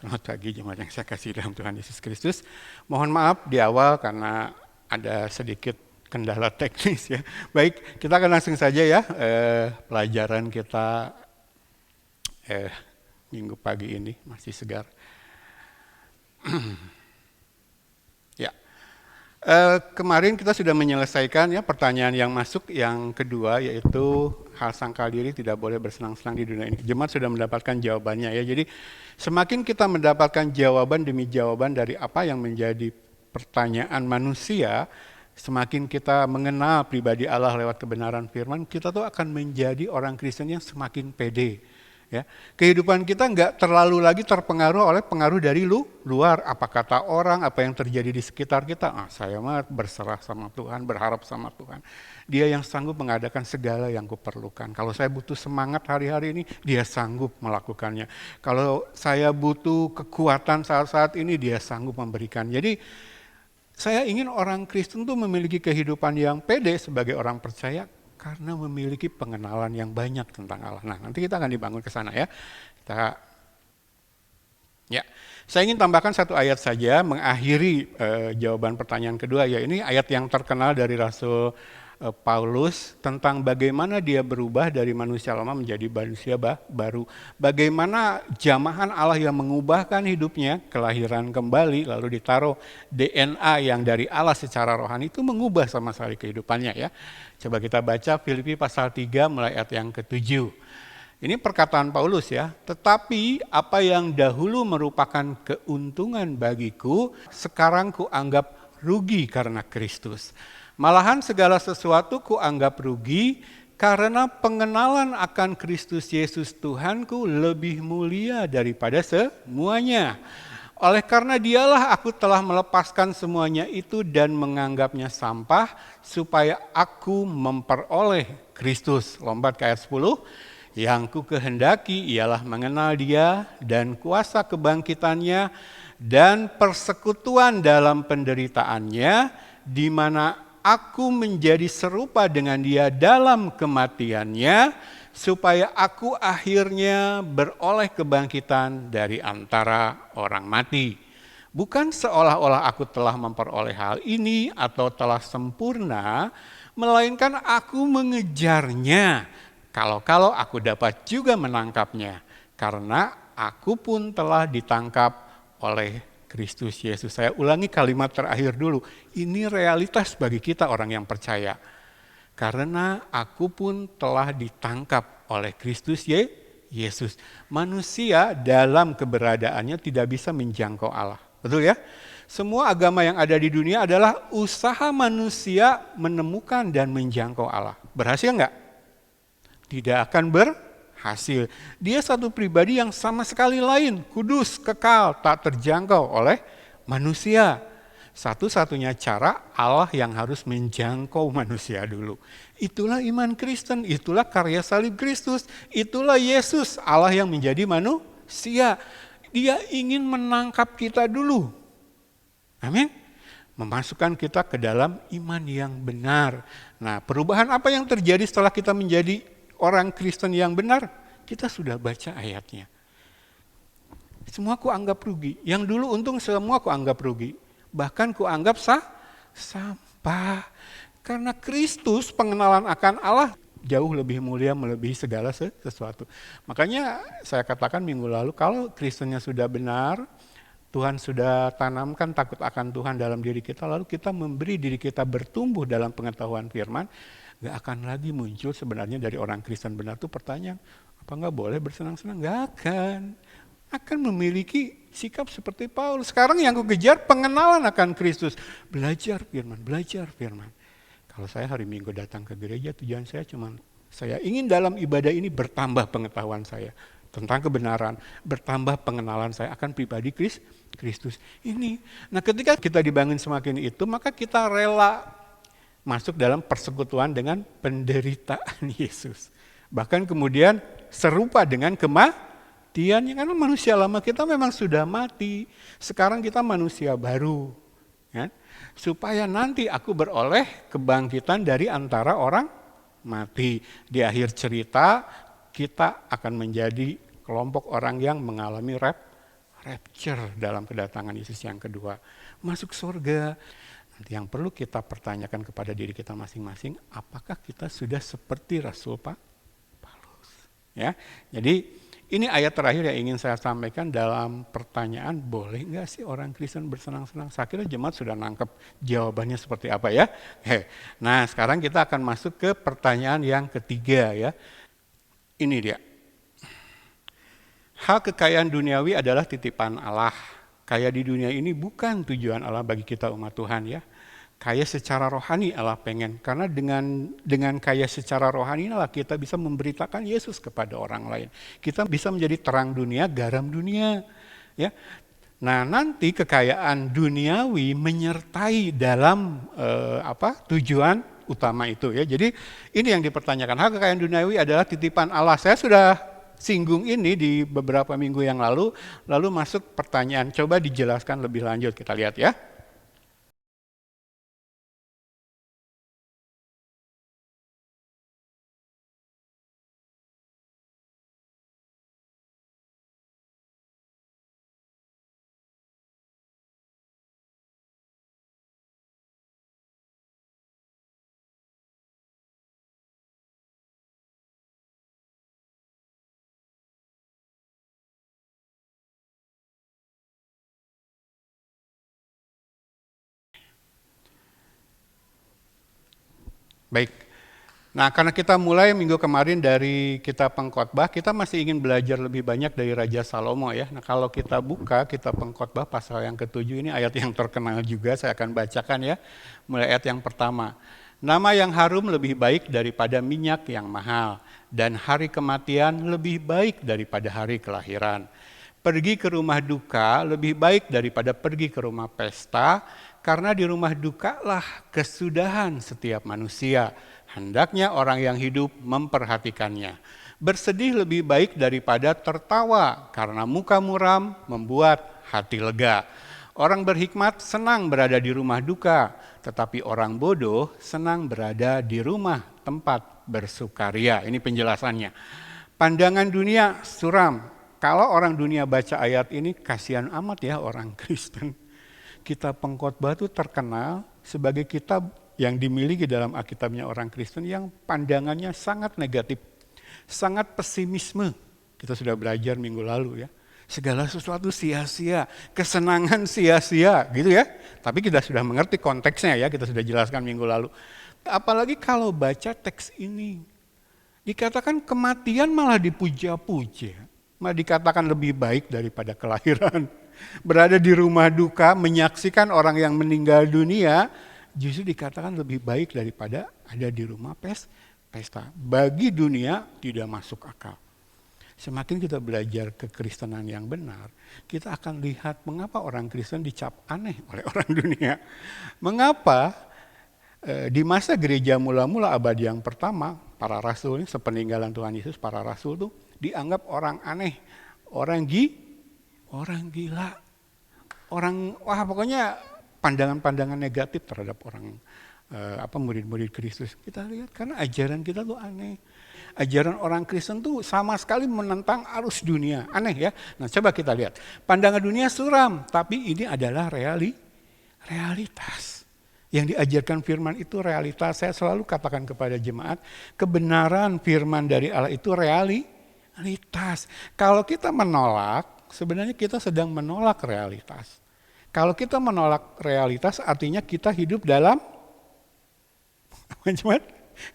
Selamat pagi jemaat yang saya kasih dalam Tuhan Yesus Kristus. Mohon maaf di awal karena ada sedikit kendala teknis ya. Baik, kita akan langsung saja ya pelajaran kita minggu pagi ini masih segar. Ya, kemarin kita sudah menyelesaikan ya pertanyaan yang masuk yang kedua, yaitu hal sangkal diri tidak boleh bersenang-senang di dunia ini. Jemaat sudah mendapatkan jawabannya ya. Jadi semakin kita mendapatkan jawaban demi jawaban dari apa yang menjadi pertanyaan manusia, semakin kita mengenal pribadi Allah lewat kebenaran firman, kita tuh akan menjadi orang Kristen yang semakin pede. Ya, kehidupan kita nggak terlalu lagi terpengaruh oleh pengaruh dari luar, apa kata orang, apa yang terjadi di sekitar kita. Saya mah berserah sama Tuhan, berharap sama Tuhan. Dia yang sanggup mengadakan segala yang kuperlukan. Kalau saya butuh semangat hari-hari ini, Dia sanggup melakukannya. Kalau saya butuh kekuatan saat-saat ini, Dia sanggup memberikan. Jadi saya ingin orang Kristen tuh memiliki kehidupan yang pede sebagai orang percaya, karena memiliki pengenalan yang banyak tentang Allah. Nah, nanti kita akan dibangun ke sana ya. Saya ingin tambahkan satu ayat saja mengakhiri jawaban pertanyaan kedua. Ya, ini ayat yang terkenal dari Rasul Paulus tentang bagaimana dia berubah dari manusia lama menjadi manusia baru. Bagaimana jamahan Allah yang mengubahkan hidupnya, kelahiran kembali, lalu ditaruh DNA yang dari Allah secara rohani itu mengubah sama sekali kehidupannya ya. Coba kita baca Filipi pasal 3 mulai ayat yang ke-7. Ini perkataan Paulus ya. Tetapi apa yang dahulu merupakan keuntungan bagiku, sekarang kuanggap rugi karena Kristus. Malahan segala sesuatu kuanggap rugi karena pengenalan akan Kristus Yesus Tuhanku lebih mulia daripada semuanya. Oleh karena Dialah aku telah melepaskan semuanya itu dan menganggapnya sampah supaya aku memperoleh Kristus. Lompat ke ayat 10. Yang ku kehendaki ialah mengenal Dia dan kuasa kebangkitannya dan persekutuan dalam penderitaannya, di mana aku menjadi serupa dengan Dia dalam kematiannya, supaya aku akhirnya beroleh kebangkitan dari antara orang mati. Bukan seolah-olah aku telah memperoleh hal ini atau telah sempurna, melainkan aku mengejarnya, kalau aku dapat juga menangkapnya, karena aku pun telah ditangkap oleh Kristus Yesus. Saya ulangi kalimat terakhir dulu. Ini realitas bagi kita orang yang percaya. Karena aku pun telah ditangkap oleh Kristus Yesus. Manusia dalam keberadaannya tidak bisa menjangkau Allah. Betul ya? Semua agama yang ada di dunia adalah usaha manusia menemukan dan menjangkau Allah. Berhasil enggak? Tidak akan berhasil. Dia satu pribadi yang sama sekali lain, kudus, kekal, tak terjangkau oleh manusia. Satu-satunya cara Allah yang harus menjangkau manusia dulu. Itulah iman Kristen, itulah karya salib Kristus, itulah Yesus, Allah yang menjadi manusia. Dia ingin menangkap kita dulu. Amin. Memasukkan kita ke dalam iman yang benar. Nah, perubahan apa yang terjadi setelah kita menjadi orang Kristen yang benar? Kita sudah baca ayatnya. Semua kuanggap rugi. Yang dulu untung semua kuanggap rugi. Bahkan kuanggap sampah. Karena Kristus, pengenalan akan Allah jauh lebih mulia melebihi segala sesuatu. Makanya saya katakan minggu lalu, kalau Kristennya sudah benar, Tuhan sudah tanamkan takut akan Tuhan dalam diri kita, lalu kita memberi diri kita bertumbuh dalam pengetahuan firman, gak akan lagi muncul sebenarnya dari orang Kristen benar itu pertanyaan, apa gak boleh bersenang-senang? Gak akan. Akan memiliki sikap seperti Paulus. Sekarang yang aku kejar pengenalan akan Kristus. Belajar firman. Kalau saya hari Minggu datang ke gereja, tujuan saya cuma, saya ingin dalam ibadah ini bertambah pengetahuan saya tentang kebenaran, bertambah pengenalan saya akan pribadi Kristus ini. Nah, ketika kita dibangun semakin itu, maka kita rela masuk dalam persekutuan dengan penderitaan Yesus. Bahkan kemudian serupa dengan kematiannya, karena manusia lama kita memang sudah mati. Sekarang kita manusia baru. Ya? Supaya nanti aku beroleh kebangkitan dari antara orang mati. Di akhir cerita kita akan menjadi kelompok orang yang mengalami rapture dalam kedatangan Yesus yang kedua. Masuk surga. Nanti yang perlu kita pertanyakan kepada diri kita masing-masing, apakah kita sudah seperti Rasul Paulus? Ya, jadi ini ayat terakhir yang ingin saya sampaikan dalam pertanyaan, boleh nggak sih orang Kristen bersenang-senang? Saya kira jemaat sudah nangkep jawabannya seperti apa ya. Nah, sekarang kita akan masuk ke pertanyaan yang ketiga ya. Ini dia. Hal kekayaan duniawi adalah titipan Allah. Kaya di dunia ini bukan tujuan Allah bagi kita umat Tuhan ya. Kaya secara rohani Allah pengen. Karena dengan kaya secara rohani lah kita bisa memberitakan Yesus kepada orang lain. Kita bisa menjadi terang dunia, garam dunia. Ya. Nah nanti kekayaan duniawi menyertai dalam tujuan utama itu ya. Jadi ini yang dipertanyakan. Hal kekayaan duniawi adalah titipan Allah. Saya sudah singgung ini di beberapa minggu yang lalu masuk pertanyaan. Coba dijelaskan lebih lanjut, kita lihat ya. Baik, nah karena kita mulai minggu kemarin dari kitab Pengkhotbah, kita masih ingin belajar lebih banyak dari Raja Salomo ya. Nah kalau kita buka kitab Pengkhotbah pasal yang ke-7, ini ayat yang terkenal juga, saya akan bacakan ya. Mulai ayat yang pertama. Nama yang harum lebih baik daripada minyak yang mahal, dan hari kematian lebih baik daripada hari kelahiran. Pergi ke rumah duka lebih baik daripada pergi ke rumah pesta, karena di rumah duka lah kesudahan setiap manusia. Hendaknya orang yang hidup memperhatikannya. Bersedih lebih baik daripada tertawa, karena muka muram membuat hati lega. Orang berhikmat senang berada di rumah duka, tetapi orang bodoh senang berada di rumah tempat bersukaria. Ini penjelasannya. Pandangan dunia suram. Kalau orang dunia baca ayat ini, kasihan amat ya orang Kristen. Kitab Pengkhotbah itu terkenal sebagai kitab yang dimiliki dalam Alkitabnya orang Kristen yang pandangannya sangat negatif, sangat pesimisme. Kita sudah belajar minggu lalu ya. Segala sesuatu sia-sia, kesenangan sia-sia gitu ya. Tapi kita sudah mengerti konteksnya ya, kita sudah jelaskan minggu lalu. Apalagi kalau baca teks ini, dikatakan kematian malah dipuja-puja. Malah dikatakan lebih baik daripada kelahiran. Berada di rumah duka, menyaksikan orang yang meninggal dunia, justru dikatakan lebih baik daripada ada di rumah pesta. Bagi dunia tidak masuk akal. Semakin kita belajar kekristenan yang benar, kita akan lihat mengapa orang Kristen dicap aneh oleh orang dunia. Mengapa di masa gereja mula-mula abad yang pertama, para rasul, sepeninggalan Tuhan Yesus, para rasul tuh dianggap orang aneh, orang gila, pokoknya pandangan-pandangan negatif terhadap orang murid-murid Kristus. Kita lihat karena ajaran kita tuh aneh. Ajaran orang Kristen tuh sama sekali menentang arus dunia, aneh ya. Nah coba kita lihat, pandangan dunia suram, tapi ini adalah realitas. Yang diajarkan firman itu realitas. Saya selalu katakan kepada jemaat, kebenaran firman dari Allah itu realitas. Kalau kita menolak, sebenarnya kita sedang menolak realitas. Kalau kita menolak realitas, artinya kita hidup dalam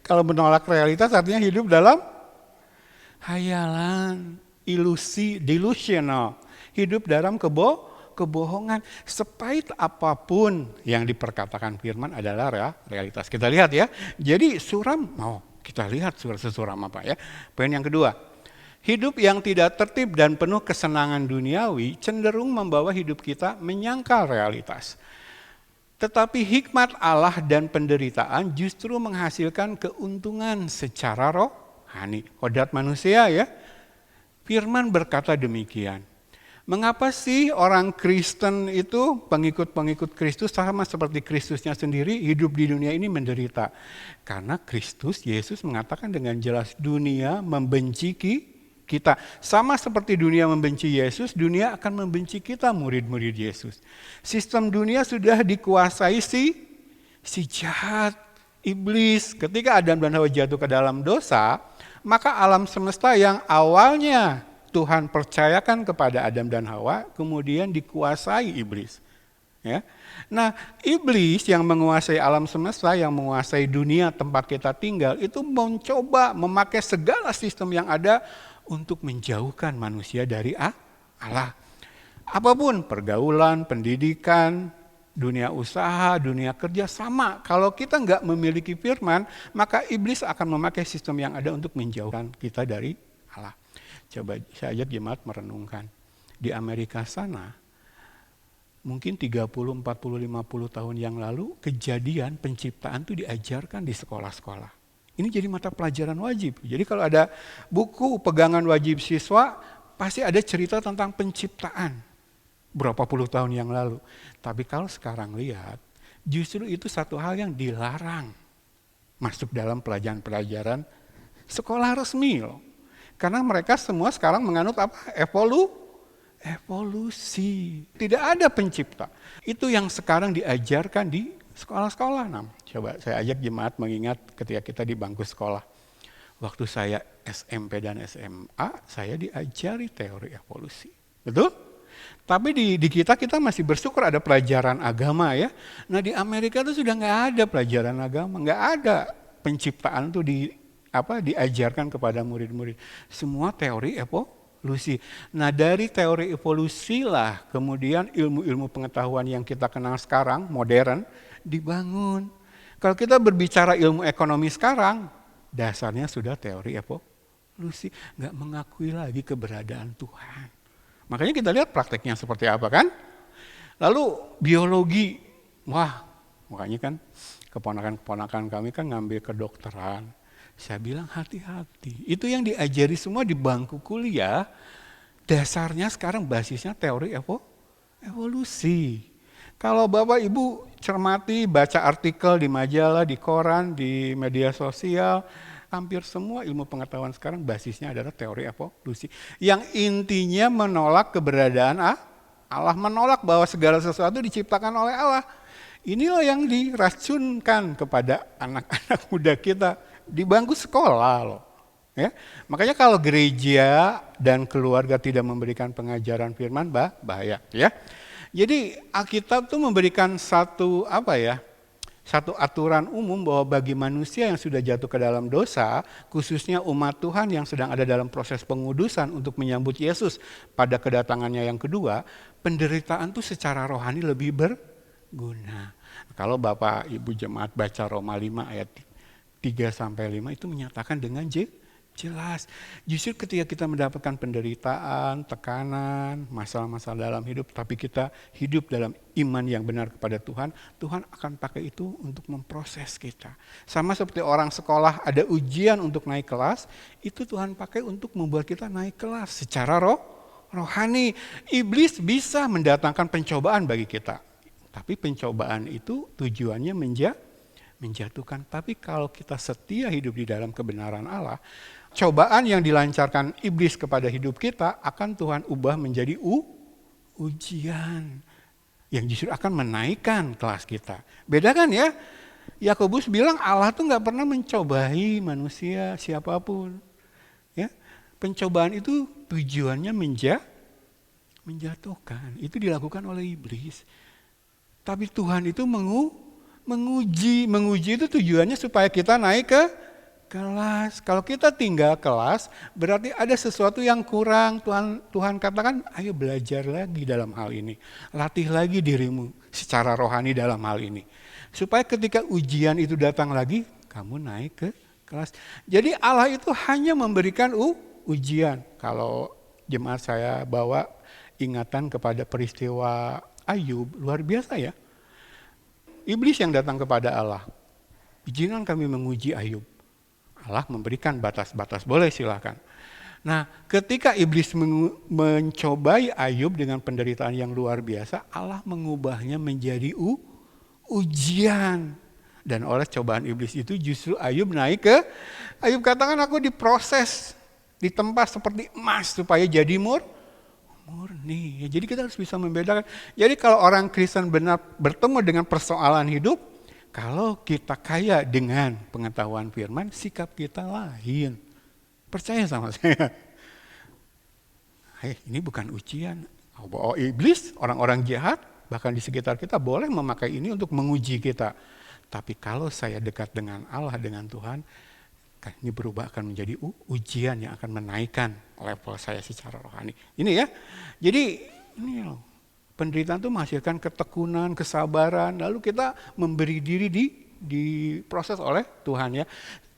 kalau menolak realitas artinya hidup dalam hayalan, ilusi, delusional. Hidup dalam kebohongan. Sepahit apapun yang diperkatakan firman adalah realitas. Kita lihat ya. Jadi suram, kita lihat sesuram apa ya. Poin yang kedua. Hidup yang tidak tertib dan penuh kesenangan duniawi cenderung membawa hidup kita menyangkal realitas. Tetapi hikmat Allah dan penderitaan justru menghasilkan keuntungan secara rohani. Kodrat manusia ya. Firman berkata demikian. Mengapa sih orang Kristen itu, pengikut-pengikut Kristus sama seperti Kristusnya sendiri hidup di dunia ini menderita? Karena Kristus, Yesus mengatakan dengan jelas dunia membenci kita. Sama seperti dunia membenci Yesus, dunia akan membenci kita murid-murid Yesus. Sistem dunia sudah dikuasai si jahat, iblis. Ketika Adam dan Hawa jatuh ke dalam dosa, maka alam semesta yang awalnya Tuhan percayakan kepada Adam dan Hawa, kemudian dikuasai iblis. Ya. Nah, iblis yang menguasai alam semesta, yang menguasai dunia tempat kita tinggal, itu mencoba memakai segala sistem yang ada untuk menjauhkan manusia dari Allah. Apapun, pergaulan, pendidikan, dunia usaha, dunia kerja, sama. Kalau kita nggak memiliki firman, maka iblis akan memakai sistem yang ada untuk menjauhkan kita dari Allah. Coba saya ajak jemaat merenungkan. Di Amerika sana, mungkin 30, 40, 50 tahun yang lalu, kejadian penciptaan itu diajarkan di sekolah-sekolah. Ini jadi mata pelajaran wajib. Jadi kalau ada buku pegangan wajib siswa, pasti ada cerita tentang penciptaan. Berapa puluh tahun yang lalu. Tapi kalau sekarang lihat, justru itu satu hal yang dilarang masuk dalam pelajaran-pelajaran sekolah resmi loh. Karena mereka semua sekarang menganut apa? Evolusi. Tidak ada pencipta. Itu yang sekarang diajarkan di sekolah-sekolah. Nah, coba saya ajak jemaat mengingat ketika kita di bangku sekolah. Waktu saya SMP dan SMA, saya diajari teori evolusi. Betul? Tapi di kita masih bersyukur ada pelajaran agama ya. Nah di Amerika itu sudah nggak ada pelajaran agama, nggak ada penciptaan tuh diajarkan kepada murid-murid. Semua teori evolusi. Nah dari teori evolusi lah kemudian ilmu-ilmu pengetahuan yang kita kenal sekarang, modern, dibangun. Kalau kita berbicara ilmu ekonomi sekarang, dasarnya sudah teori evolusi. Nggak mengakui lagi keberadaan Tuhan. Makanya kita lihat prakteknya seperti apa kan. Lalu biologi, wah makanya kan keponakan-keponakan kami kan ngambil kedokteran. Saya bilang hati-hati, itu yang diajari semua di bangku kuliah, dasarnya sekarang basisnya teori evolusi. Kalau Bapak Ibu cermati, baca artikel di majalah, di koran, di media sosial, hampir semua ilmu pengetahuan sekarang basisnya adalah teori evolusi. Yang intinya menolak keberadaan Allah, menolak bahwa segala sesuatu diciptakan oleh Allah. Inilah yang diracunkan kepada anak-anak muda kita di bangku sekolah loh. Ya. Makanya kalau gereja dan keluarga tidak memberikan pengajaran firman, bahaya ya. Jadi Alkitab tuh memberikan satu aturan umum bahwa bagi manusia yang sudah jatuh ke dalam dosa, khususnya umat Tuhan yang sedang ada dalam proses pengudusan untuk menyambut Yesus pada kedatangannya yang kedua, penderitaan itu secara rohani lebih berguna. Kalau Bapak Ibu jemaat baca Roma 5 ayat 3-5 itu menyatakan dengan jelas. Justru ketika kita mendapatkan penderitaan, tekanan, masalah-masalah dalam hidup, tapi kita hidup dalam iman yang benar kepada Tuhan, Tuhan akan pakai itu untuk memproses kita. Sama seperti orang sekolah ada ujian untuk naik kelas, itu Tuhan pakai untuk membuat kita naik kelas secara rohani. Iblis bisa mendatangkan pencobaan bagi kita, tapi pencobaan itu tujuannya menjatuhkan. Tapi kalau kita setia hidup di dalam kebenaran Allah, cobaan yang dilancarkan iblis kepada hidup kita akan Tuhan ubah menjadi ujian yang justru akan menaikkan kelas kita. Beda kan ya? Yakobus bilang Allah tuh nggak pernah mencobai manusia siapapun. Ya, pencobaan itu tujuannya menjatuhkan. Itu dilakukan oleh iblis. Tapi Tuhan itu menguji itu tujuannya supaya kita naik ke kelas. Kalau kita tinggal kelas, berarti ada sesuatu yang kurang. Tuhan katakan, ayo belajar lagi dalam hal ini. Latih lagi dirimu secara rohani dalam hal ini. Supaya ketika ujian itu datang lagi, kamu naik ke kelas. Jadi Allah itu hanya memberikan ujian. Kalau jemaat saya bawa ingatan kepada peristiwa Ayub, luar biasa ya. Iblis yang datang kepada Allah, izinkan kami menguji Ayub. Allah memberikan batas-batas, boleh silakan. Nah, ketika iblis mencobai Ayub dengan penderitaan yang luar biasa, Allah mengubahnya menjadi ujian. Dan oleh cobaan iblis itu justru Ayub naik ke, Ayub katakan aku diproses ditempa seperti emas supaya jadi murni. Ya, jadi kita harus bisa membedakan. Jadi kalau orang Kristen benar bertemu dengan persoalan hidup, kalau kita kaya dengan pengetahuan firman, sikap kita lain. Percaya sama saya. Ini bukan ujian. Iblis, orang-orang jahat, bahkan di sekitar kita boleh memakai ini untuk menguji kita. Tapi kalau saya dekat dengan Allah, dengan Tuhan, ini berubah akan menjadi ujian yang akan menaikkan level saya secara rohani. Ini ya. Jadi ini loh, penderitaan itu menghasilkan ketekunan, kesabaran, lalu kita memberi diri diproses oleh Tuhan ya.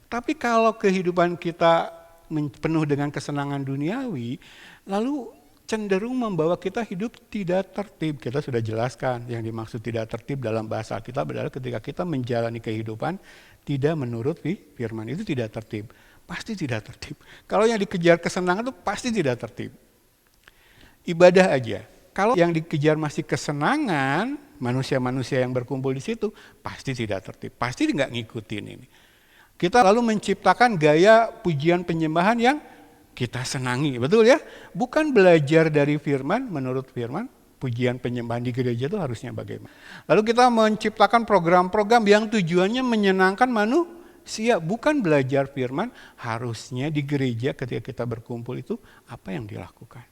Tapi kalau kehidupan kita penuh dengan kesenangan duniawi, lalu cenderung membawa kita hidup tidak tertib. Kita sudah jelaskan yang dimaksud tidak tertib dalam bahasa kita adalah ketika kita menjalani kehidupan tidak menurut firman, itu tidak tertib. Pasti tidak tertib. Kalau yang dikejar kesenangan itu pasti tidak tertib. Ibadah aja. Kalau yang dikejar masih kesenangan, manusia-manusia yang berkumpul di situ pasti tidak tertib. Pasti nggak ngikutin ini. Kita lalu menciptakan gaya pujian penyembahan yang kita senangi, betul ya? Bukan belajar dari firman, menurut firman, pujian penyembahan di gereja itu harusnya bagaimana. Lalu kita menciptakan program-program yang tujuannya menyenangkan manusia, bukan belajar firman, harusnya di gereja ketika kita berkumpul itu apa yang dilakukan.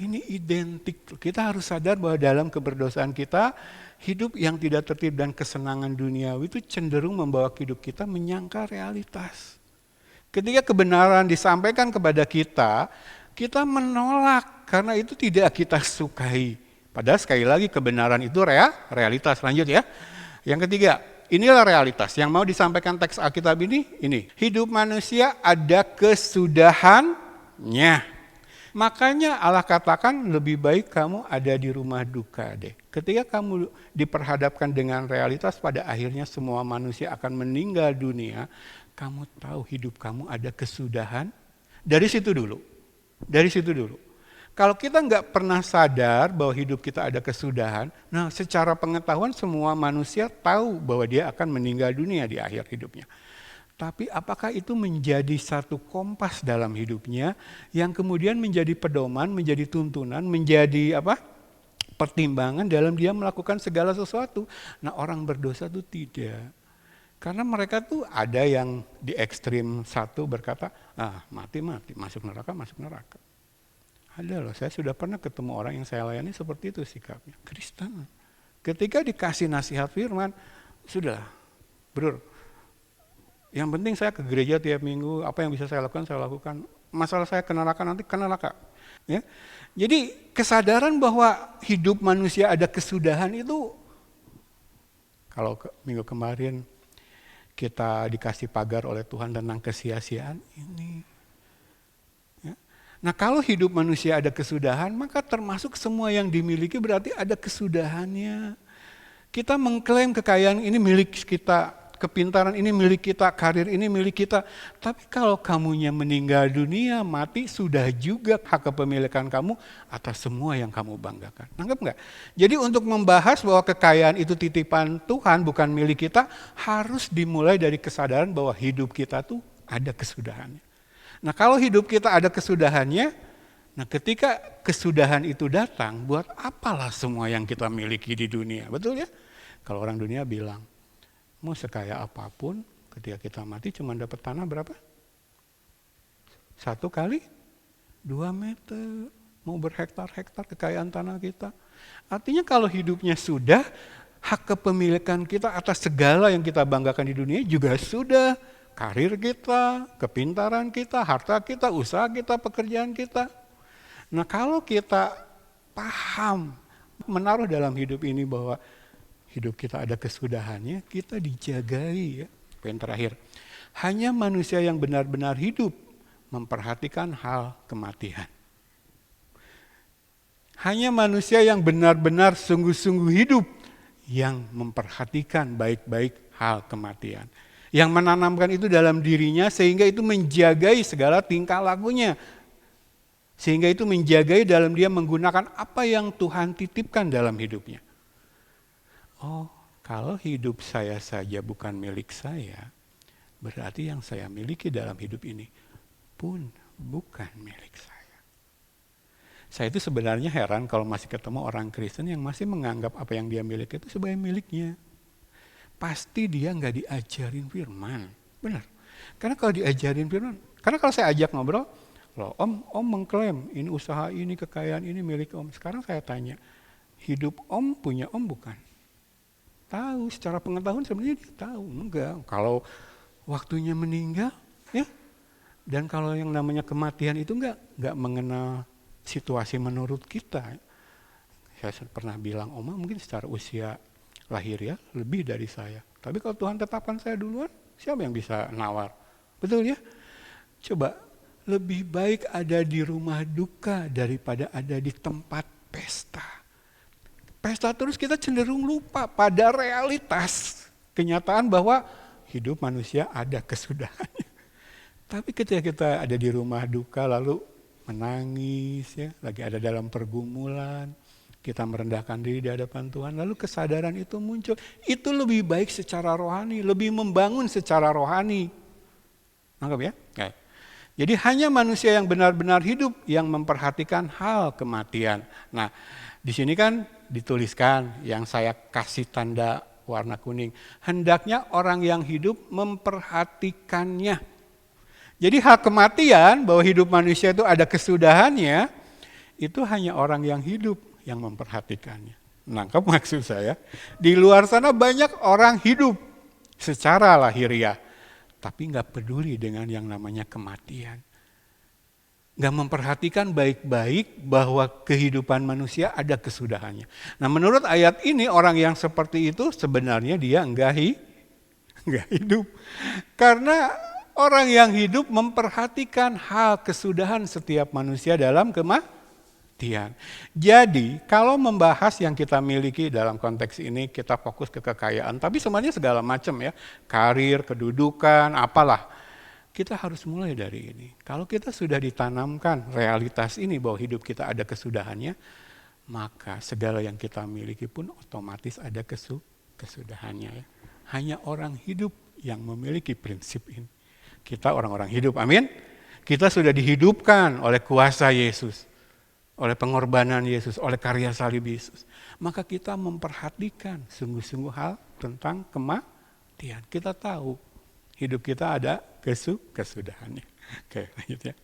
Ini identik, kita harus sadar bahwa dalam keberdosaan kita, hidup yang tidak tertib dan kesenangan duniawi itu cenderung membawa hidup kita menyangka realitas. Ketika kebenaran disampaikan kepada kita, kita menolak karena itu tidak kita sukai. Padahal sekali lagi kebenaran itu realitas. Lanjut ya. Yang ketiga, inilah realitas. Yang mau disampaikan teks Alkitab ini. Hidup manusia ada kesudahannya. Makanya Allah katakan lebih baik kamu ada di rumah duka deh. Ketika kamu diperhadapkan dengan realitas pada akhirnya semua manusia akan meninggal dunia, kamu tahu hidup kamu ada kesudahan. Dari situ dulu. Kalau kita nggak pernah sadar bahwa hidup kita ada kesudahan, nah secara pengetahuan semua manusia tahu bahwa dia akan meninggal dunia di akhir hidupnya. Tapi apakah itu menjadi satu kompas dalam hidupnya yang kemudian menjadi pedoman, menjadi tuntunan, menjadi pertimbangan dalam dia melakukan segala sesuatu. Nah orang berdosa itu tidak. Karena mereka tuh ada yang di ekstrim satu berkata, mati, masuk neraka. Ada loh, saya sudah pernah ketemu orang yang saya layani seperti itu sikapnya. Kristen. Ketika dikasih nasihat firman, sudah, bro, yang penting saya ke gereja tiap minggu, apa yang bisa saya lakukan. Masalah saya ke neraka nanti ke neraka. Ya. Jadi kesadaran bahwa hidup manusia ada kesudahan itu, kalau minggu kemarin kita dikasih pagar oleh Tuhan tentang kesia-siaan ini. Ya. Nah kalau hidup manusia ada kesudahan, maka termasuk semua yang dimiliki berarti ada kesudahannya. Kita mengklaim kekayaan ini milik kita, kepintaran ini milik kita, karir ini milik kita. Tapi kalau kamunya meninggal dunia, mati, sudah juga hak kepemilikan kamu atas semua yang kamu banggakan. Nangkep nggak? Jadi untuk membahas bahwa kekayaan itu titipan Tuhan, bukan milik kita, harus dimulai dari kesadaran bahwa hidup kita tuh ada kesudahannya. Nah kalau hidup kita ada kesudahannya, nah ketika kesudahan itu datang, buat apalah semua yang kita miliki di dunia, betul ya? Kalau orang dunia bilang, mau sekaya apapun, ketika kita mati cuma dapat tanah berapa? 1 kali 2 meter. Mau berhektar-hektar kekayaan tanah kita. Artinya kalau hidupnya sudah, hak kepemilikan kita atas segala yang kita banggakan di dunia juga sudah. Karir kita, kepintaran kita, harta kita, usaha kita, pekerjaan kita. Nah kalau kita paham, menaruh dalam hidup ini bahwa hidup kita ada kesudahannya, kita dijagai ya. Poin terakhir, hanya manusia yang benar-benar hidup memperhatikan hal kematian. Hanya manusia yang benar-benar sungguh-sungguh hidup yang memperhatikan baik-baik hal kematian. Yang menanamkan itu dalam dirinya sehingga itu menjagai segala tingkah lakunya. Sehingga itu menjagai dalam dia menggunakan apa yang Tuhan titipkan dalam hidupnya. Oh, kalau hidup saya saja bukan milik saya, berarti yang saya miliki dalam hidup ini pun bukan milik saya. Saya itu sebenarnya heran kalau masih ketemu orang Kristen yang masih menganggap apa yang dia miliki itu sebagai miliknya. Pasti dia nggak diajarin firman. Benar. Karena kalau diajarin firman, karena kalau saya ajak ngobrol, loh om mengklaim ini usaha ini, kekayaan ini milik om. Sekarang saya tanya, hidup om punya om bukan? Tahu, secara pengetahuan sebenarnya dia tahu. Enggak, kalau waktunya meninggal, ya. Dan kalau yang namanya kematian itu enggak mengenal situasi menurut kita. Saya pernah bilang, Oma mungkin secara usia lahir ya lebih dari saya. Tapi kalau Tuhan tetapkan saya duluan, siapa yang bisa nawar? Betul ya? Coba, lebih baik ada di rumah duka daripada ada di tempat pesta. Pesta terus kita cenderung lupa pada realitas kenyataan bahwa hidup manusia ada kesudahannya. Tapi ketika kita ada di rumah duka lalu menangis ya, lagi ada dalam pergumulan, kita merendahkan diri di hadapan Tuhan, lalu kesadaran itu muncul. Itu lebih baik secara rohani, lebih membangun secara rohani. Nangkep ya? Oke. Jadi hanya manusia yang benar-benar hidup yang memperhatikan hal kematian. Nah, di sini kan dituliskan yang saya kasih tanda warna kuning. Hendaknya orang yang hidup memperhatikannya. Jadi hal kematian, bahwa hidup manusia itu ada kesudahannya, itu hanya orang yang hidup yang memperhatikannya. Nangkep maksud saya? Di luar sana banyak orang hidup secara lahiriah, tapi nggak peduli dengan yang namanya kematian. Nggak memperhatikan baik-baik bahwa kehidupan manusia ada kesudahannya. Nah menurut ayat ini orang yang seperti itu sebenarnya dia nggak hidup. Karena orang yang hidup memperhatikan hal kesudahan setiap manusia dalam kematian. Jadi kalau membahas yang kita miliki dalam konteks ini kita fokus ke kekayaan. Tapi sebenarnya segala macam ya. Karir, kedudukan, apalah. Kita harus mulai dari ini. Kalau kita sudah ditanamkan realitas ini bahwa hidup kita ada kesudahannya, maka segala yang kita miliki pun otomatis ada kesudahannya. Ya. Hanya orang hidup yang memiliki prinsip ini. Kita orang-orang hidup, amin. Kita sudah dihidupkan oleh kuasa Yesus, oleh pengorbanan Yesus, oleh karya salib Yesus. Maka kita memperhatikan sungguh-sungguh hal tentang kematian. Kita tahu hidup kita ada kesudahannya. Oke, lanjut ya.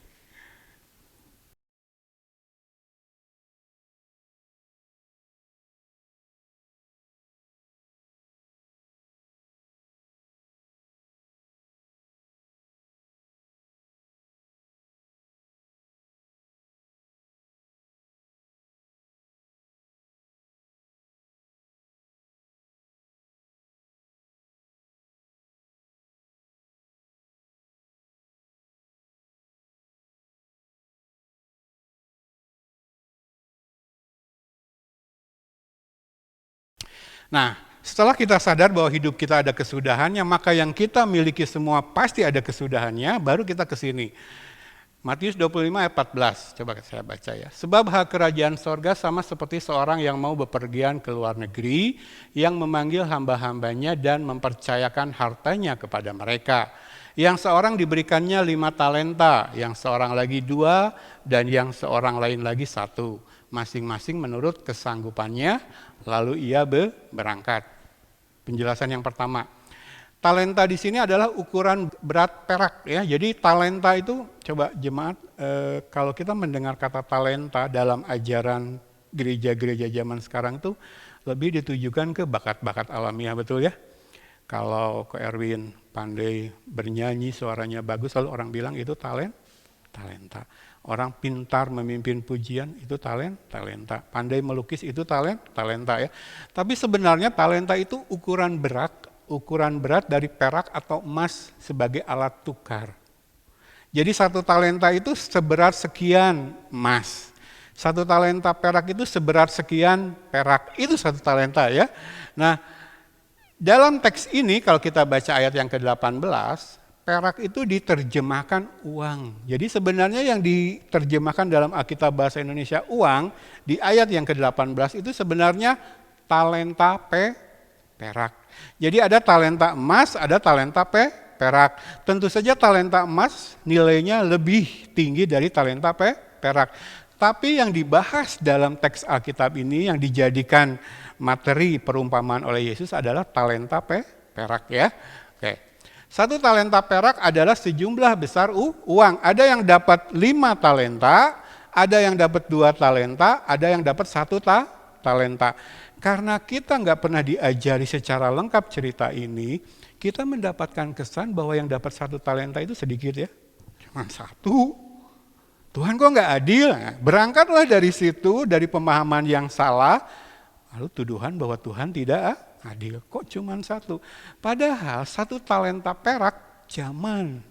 Nah, setelah kita sadar bahwa hidup kita ada kesudahannya, maka yang kita miliki semua pasti ada kesudahannya, baru kita ke sini. Matius 25 ayat 14, coba saya baca ya. Sebab hak kerajaan sorga sama seperti seorang yang mau bepergian ke luar negeri, yang memanggil hamba-hambanya dan mempercayakan hartanya kepada mereka. Yang seorang diberikannya 5 talenta, yang seorang lagi 2, dan yang seorang lain lagi 1. Masing-masing menurut kesanggupannya, lalu ia berangkat. Penjelasan yang pertama, talenta di sini adalah ukuran berat perak ya. Jadi talenta itu, coba jemaat, kalau kita mendengar kata talenta dalam ajaran gereja-gereja zaman sekarang tuh lebih ditujukan ke bakat-bakat alamiah, betul ya? Kalau ke Erwin pandai bernyanyi, suaranya bagus, lalu orang bilang itu talenta. Orang pintar memimpin pujian itu talenta. Pandai melukis itu talenta ya. Tapi sebenarnya talenta itu ukuran berat dari perak atau emas sebagai alat tukar. Jadi 1 talenta itu seberat sekian emas. 1 talenta perak itu seberat sekian perak. Itu 1 talenta ya. Nah, dalam teks ini kalau kita baca ayat yang ke-18, perak itu diterjemahkan uang. Jadi sebenarnya yang diterjemahkan dalam Alkitab Bahasa Indonesia uang, di ayat yang ke-18 itu sebenarnya talenta perak. Jadi ada talenta emas, ada talenta perak. Tentu saja talenta emas nilainya lebih tinggi dari talenta perak. Tapi yang dibahas dalam teks Alkitab ini yang dijadikan materi perumpamaan oleh Yesus adalah talenta perak ya. Oke. Satu talenta perak adalah sejumlah besar uang. Ada yang dapat 5 talenta, ada yang dapat 2 talenta, ada yang dapat 1 talenta. Karena kita nggak pernah diajari secara lengkap cerita ini, kita mendapatkan kesan bahwa yang dapat 1 talenta itu sedikit ya. Cuma 1. Tuhan kok nggak adil? Berangkatlah dari situ, dari pemahaman yang salah, lalu tuduhan bahwa Tuhan tidak adil. Kok cuma 1? Padahal 1 talenta perak zaman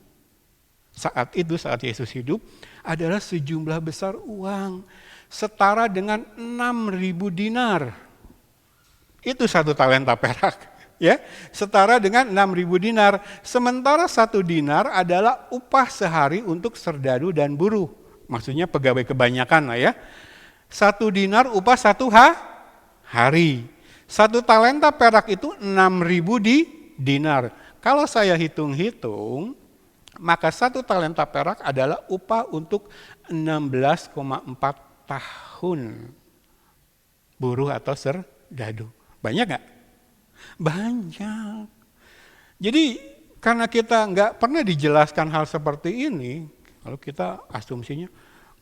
saat itu, saat Yesus hidup, adalah sejumlah besar uang. Setara dengan 6.000 dinar. Itu 1 talenta perak. Ya, setara dengan 6.000 dinar. Sementara 1 dinar adalah upah sehari untuk serdadu dan buruh. Maksudnya pegawai kebanyakan lah ya. 1 dinar upah 1 hari. 1 talenta perak itu 6.000 dinar. Kalau saya hitung-hitung, maka 1 talenta perak adalah upah untuk 16,4 tahun buruh atau serdadu. Banyak gak? Banyak. Jadi karena kita nggak pernah dijelaskan hal seperti ini, lalu kita asumsinya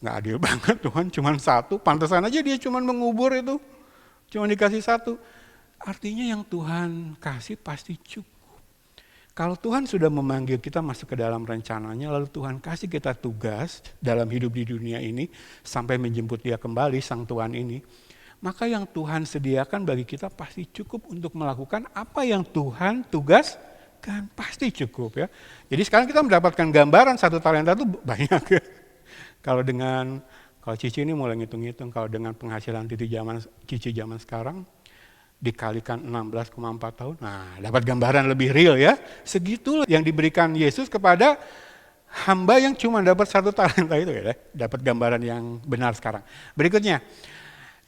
nggak adil banget, Tuhan cuma 1, pantesan aja dia cuma mengubur itu, cuma dikasih 1. Artinya yang Tuhan kasih pasti cukup. Kalau Tuhan sudah memanggil kita masuk ke dalam rencananya, lalu Tuhan kasih kita tugas dalam hidup di dunia ini sampai menjemput Dia kembali, Sang Tuhan ini, maka yang Tuhan sediakan bagi kita pasti cukup untuk melakukan apa yang Tuhan tugaskan, pasti cukup ya. Jadi sekarang kita mendapatkan gambaran 1 talenta itu banyak ya. Kalau Cici ini mulai ngitung-ngitung, kalau dengan penghasilan Cici zaman sekarang dikalikan 16,4 tahun, nah dapat gambaran lebih real ya. Segitulah yang diberikan Yesus kepada hamba yang cuma dapat 1 talenta itu ya. Dapat gambaran yang benar sekarang. Berikutnya,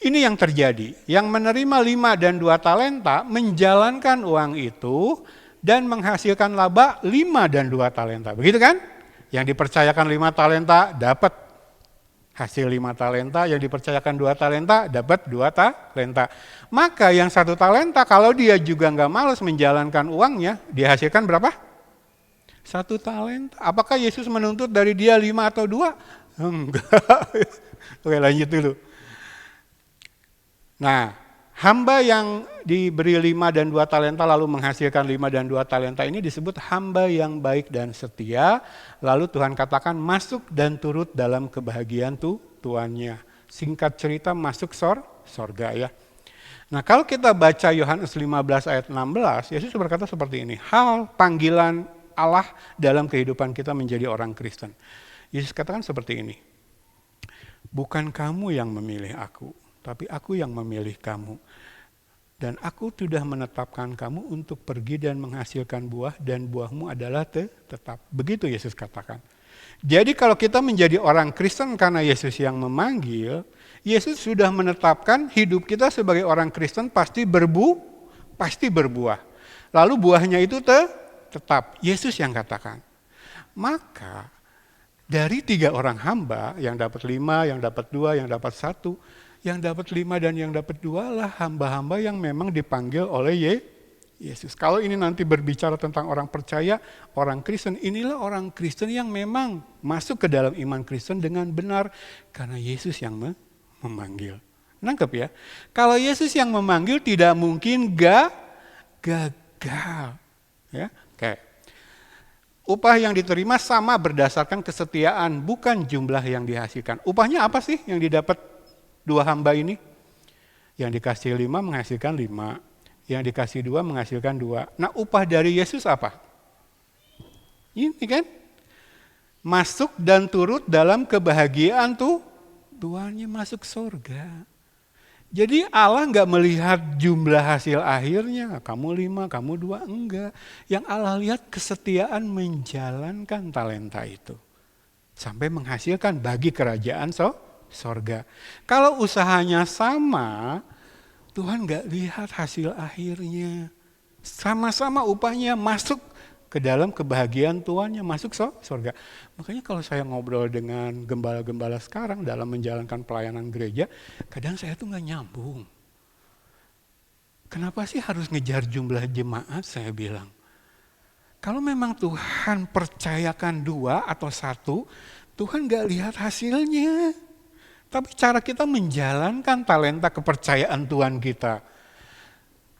ini yang terjadi, yang menerima 5 dan 2 talenta menjalankan uang itu dan menghasilkan laba 5 dan 2 talenta. Begitu kan? Yang dipercayakan 5 talenta dapat hasil 5 talenta, yang dipercayakan 2 talenta dapat 2 talenta. Maka yang 1 talenta kalau dia juga nggak malas menjalankan uangnya, dihasilkan berapa? 1 talenta. Apakah Yesus menuntut dari dia 5 atau 2? Enggak. Oke, lanjut dulu. Nah, hamba yang diberi 5 dan 2 talenta lalu menghasilkan 5 dan 2 talenta ini disebut hamba yang baik dan setia. Lalu Tuhan katakan masuk dan turut dalam kebahagiaan tuannya. Singkat cerita masuk sorga ya. Nah, kalau kita baca Yohanes 15 ayat 16, Yesus berkata seperti ini. Hal panggilan Allah dalam kehidupan kita menjadi orang Kristen. Yesus katakan seperti ini. Bukan kamu yang memilih aku, tapi aku yang memilih kamu. Dan aku sudah menetapkan kamu untuk pergi dan menghasilkan buah, dan buahmu adalah tetap. Begitu Yesus katakan. Jadi kalau kita menjadi orang Kristen karena Yesus yang memanggil, Yesus sudah menetapkan hidup kita sebagai orang Kristen pasti berbuah. Lalu buahnya itu tetap. Yesus yang katakan. Maka dari 3 orang hamba yang dapat 5, yang dapat 2, yang dapat 1, yang dapat 5 dan yang dapat 2 lah hamba-hamba yang memang dipanggil oleh Yesus. Kalau ini nanti berbicara tentang orang percaya, orang Kristen, inilah orang Kristen yang memang masuk ke dalam iman Kristen dengan benar karena Yesus yang memanggil. Nangkep ya? Kalau Yesus yang memanggil tidak mungkin gagal. Ya, kayak upah yang diterima sama berdasarkan kesetiaan, bukan jumlah yang dihasilkan. Upahnya apa sih yang didapat 2 hamba ini? Yang dikasih 5 menghasilkan 5. Yang dikasih 2 menghasilkan 2. Nah, upah dari Yesus apa? Ini kan? Masuk dan turut dalam kebahagiaan tuannya, masuk surga. Jadi Allah nggak melihat jumlah hasil akhirnya, kamu 5, kamu 2, enggak. Yang Allah lihat kesetiaan menjalankan talenta itu. Sampai menghasilkan bagi kerajaan sorga. Kalau usahanya sama, Tuhan nggak lihat hasil akhirnya. Sama-sama upahnya masuk ke dalam kebahagiaan Tuannya, masuk surga. Makanya kalau saya ngobrol dengan gembala-gembala sekarang dalam menjalankan pelayanan gereja, kadang saya tuh nggak nyambung. Kenapa sih harus ngejar jumlah jemaat, saya bilang. Kalau memang Tuhan percayakan 2 atau 1, Tuhan nggak lihat hasilnya. Tapi cara kita menjalankan talenta kepercayaan Tuhan kita.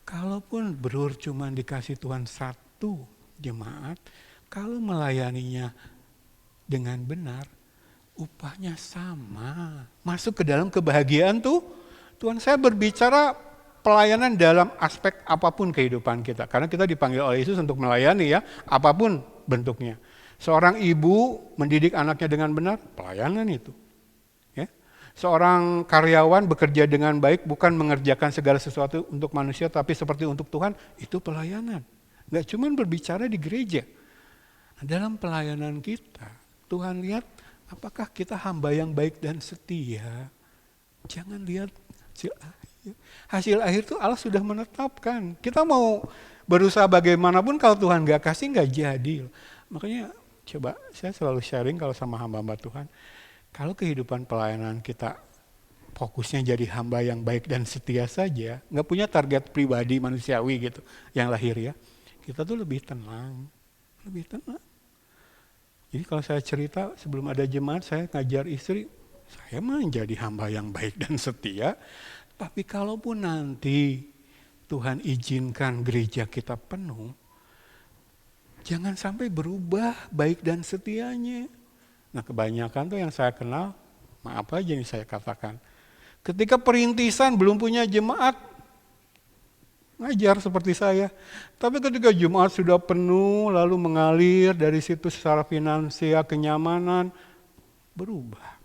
Kalaupun Brur cuma dikasih Tuhan 1 jemaat, kalau melayaninya dengan benar, upahnya sama. Masuk ke dalam kebahagiaan tuh. Tuhan, saya berbicara pelayanan dalam aspek apapun kehidupan kita. Karena kita dipanggil oleh Yesus untuk melayani ya, apapun bentuknya. Seorang ibu mendidik anaknya dengan benar, pelayanan itu. Ya. Seorang karyawan bekerja dengan baik, bukan mengerjakan segala sesuatu untuk manusia, tapi seperti untuk Tuhan, itu pelayanan. Gak cuma berbicara di gereja. Nah, dalam pelayanan kita, Tuhan lihat apakah kita hamba yang baik dan setia. Jangan lihat hasil akhir. Hasil akhir itu Allah sudah menetapkan. Kita mau berusaha bagaimanapun, kalau Tuhan gak kasih gak jadi. Makanya coba saya selalu sharing kalau sama hamba-hamba Tuhan. Kalau kehidupan pelayanan kita fokusnya jadi hamba yang baik dan setia saja, gak punya target pribadi manusiawi gitu, yang lahir ya. Kita tuh lebih tenang. Lebih tenang. Jadi kalau saya cerita sebelum ada jemaat, saya ngajar istri, saya mah jadi hamba yang baik dan setia. Tapi kalaupun nanti Tuhan izinkan gereja kita penuh, jangan sampai berubah baik dan setianya. Nah kebanyakan tuh yang saya kenal, maaf aja nih saya katakan, ketika perintisan belum punya jemaat, ngajar seperti saya. Tapi ketika jemaat sudah penuh, lalu mengalir dari situ secara finansial, kenyamanan, berubah.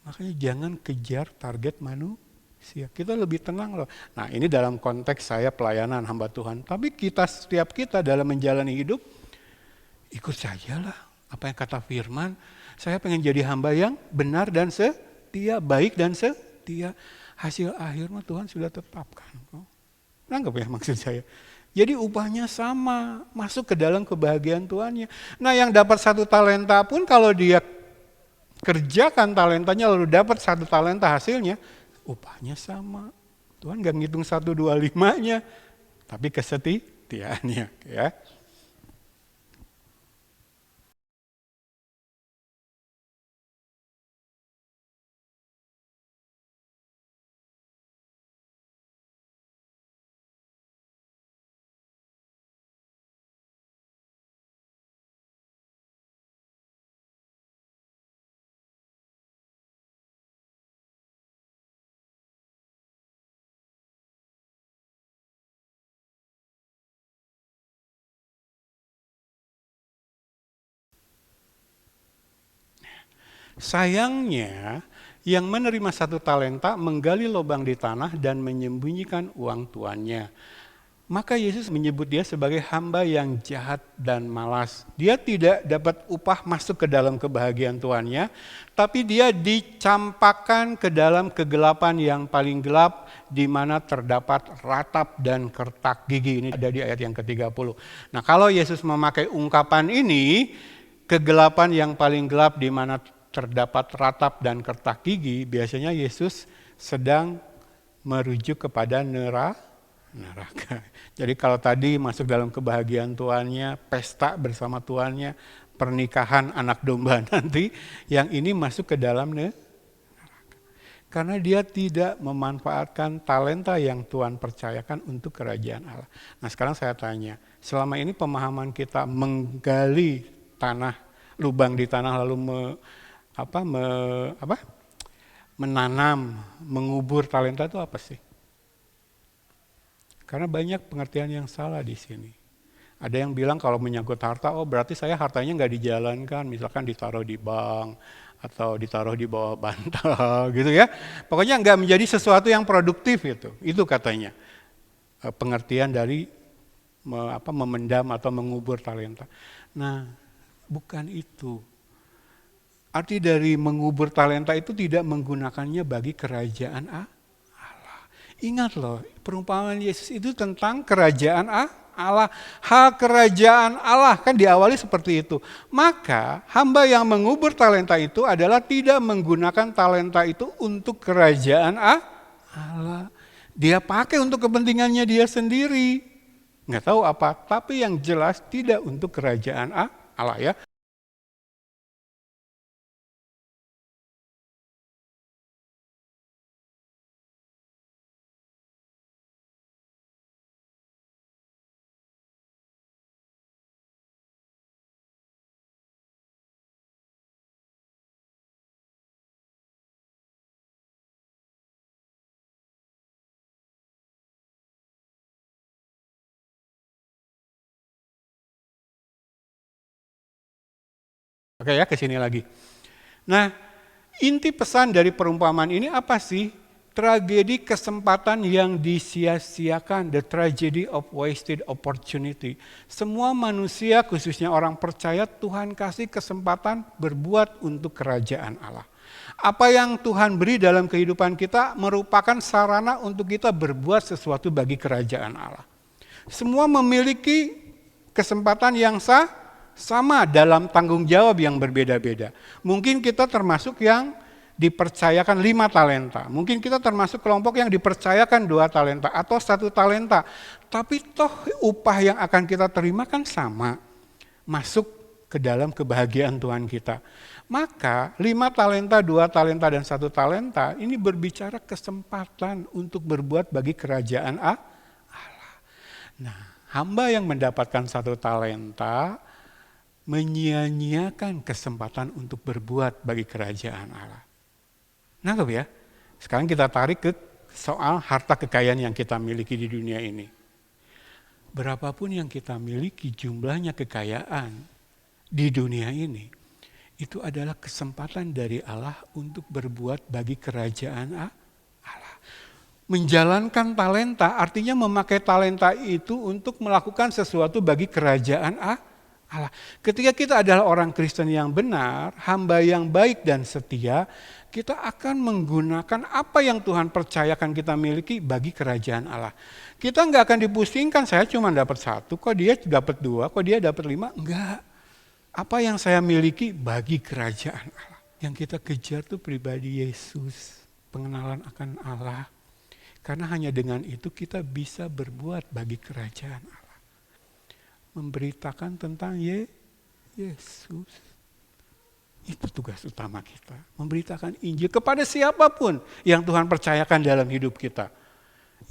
Makanya jangan kejar target manusia. Kita lebih tenang loh. Nah ini dalam konteks saya pelayanan hamba Tuhan. Tapi setiap kita dalam menjalani hidup, ikut sajalah apa yang kata firman. Saya pengen jadi hamba yang benar dan setia, baik dan setia. Hasil akhir mah Tuhan sudah tetapkan. Nanggap ya maksud saya. Jadi upahnya sama, masuk ke dalam kebahagiaan Tuhannya. Nah yang dapat 1 talenta pun kalau dia kerjakan talentanya lalu dapat 1 talenta hasilnya, upahnya sama. Tuhan gak ngitung 1, 2, 5-nya, tapi kesetiaannya ya. Sayangnya, yang menerima 1 talenta menggali lubang di tanah dan menyembunyikan uang tuannya. Maka Yesus menyebut dia sebagai hamba yang jahat dan malas. Dia tidak dapat upah masuk ke dalam kebahagiaan tuannya, tapi dia dicampakkan ke dalam kegelapan yang paling gelap, di mana terdapat ratap dan kertak gigi. Ini ada di ayat yang ke-30. Nah kalau Yesus memakai ungkapan ini, kegelapan yang paling gelap di mana terdapat ratap dan kertak gigi, biasanya Yesus sedang merujuk kepada neraka. Jadi kalau tadi masuk dalam kebahagiaan tuannya, pesta bersama tuannya, pernikahan anak domba nanti, yang ini masuk ke dalam neraka. Karena dia tidak memanfaatkan talenta yang Tuhan percayakan untuk kerajaan Allah. Nah sekarang saya tanya, selama ini pemahaman kita menggali tanah, lubang di tanah lalu menanam, mengubur talenta itu apa sih? Karena banyak pengertian yang salah di sini. Ada yang bilang kalau menyangkut harta, oh berarti saya hartanya nggak dijalankan, misalkan ditaruh di bank atau ditaruh di bawah bantal gitu ya. Pokoknya nggak menjadi sesuatu yang produktif itu katanya. Pengertian dari memendam atau mengubur talenta. Nah, bukan itu. Arti dari mengubur talenta itu tidak menggunakannya bagi kerajaan Allah. Ingat loh, perumpamaan Yesus itu tentang kerajaan Allah. Allah, hal kerajaan Allah. Kan diawali seperti itu. Maka hamba yang mengubur talenta itu adalah tidak menggunakan talenta itu untuk kerajaan Allah. Dia pakai untuk kepentingannya dia sendiri. Nggak tahu apa, tapi yang jelas tidak untuk kerajaan Allah ya. Oke ya, ke sini lagi. Nah, inti pesan dari perumpamaan ini apa sih? Tragedi kesempatan yang disia-siakan, the tragedy of wasted opportunity. Semua manusia, khususnya orang percaya, Tuhan kasih kesempatan berbuat untuk kerajaan Allah. Apa yang Tuhan beri dalam kehidupan kita merupakan sarana untuk kita berbuat sesuatu bagi kerajaan Allah. Semua memiliki kesempatan yang sama dalam tanggung jawab yang berbeda-beda. Mungkin kita termasuk yang dipercayakan 5 talenta. Mungkin kita termasuk kelompok yang dipercayakan 2 talenta atau 1 talenta. Tapi toh upah yang akan kita terima kan sama. Masuk ke dalam kebahagiaan Tuhan kita. Maka 5 talenta, 2 talenta, dan 1 talenta ini berbicara kesempatan untuk berbuat bagi kerajaan Allah. Nah, hamba yang mendapatkan 1 talenta menyia-nyiakan kesempatan untuk berbuat bagi kerajaan Allah. Nangkep ya? Sekarang kita tarik ke soal harta kekayaan yang kita miliki di dunia ini. Berapapun yang kita miliki jumlahnya kekayaan di dunia ini, itu adalah kesempatan dari Allah untuk berbuat bagi kerajaan Allah. Menjalankan talenta artinya memakai talenta itu untuk melakukan sesuatu bagi kerajaan Allah. Ketika kita adalah orang Kristen yang benar, hamba yang baik dan setia, kita akan menggunakan apa yang Tuhan percayakan kita miliki bagi kerajaan Allah. Kita nggak akan dipusingkan, saya cuma dapat 1, kok dia dapat 2, kok dia dapat 5, enggak. Apa yang saya miliki bagi kerajaan Allah. Yang kita kejar tuh pribadi Yesus, pengenalan akan Allah. Karena hanya dengan itu kita bisa berbuat bagi kerajaan Allah. Memberitakan tentang Yesus. Itu tugas utama kita. Memberitakan Injil kepada siapapun yang Tuhan percayakan dalam hidup kita.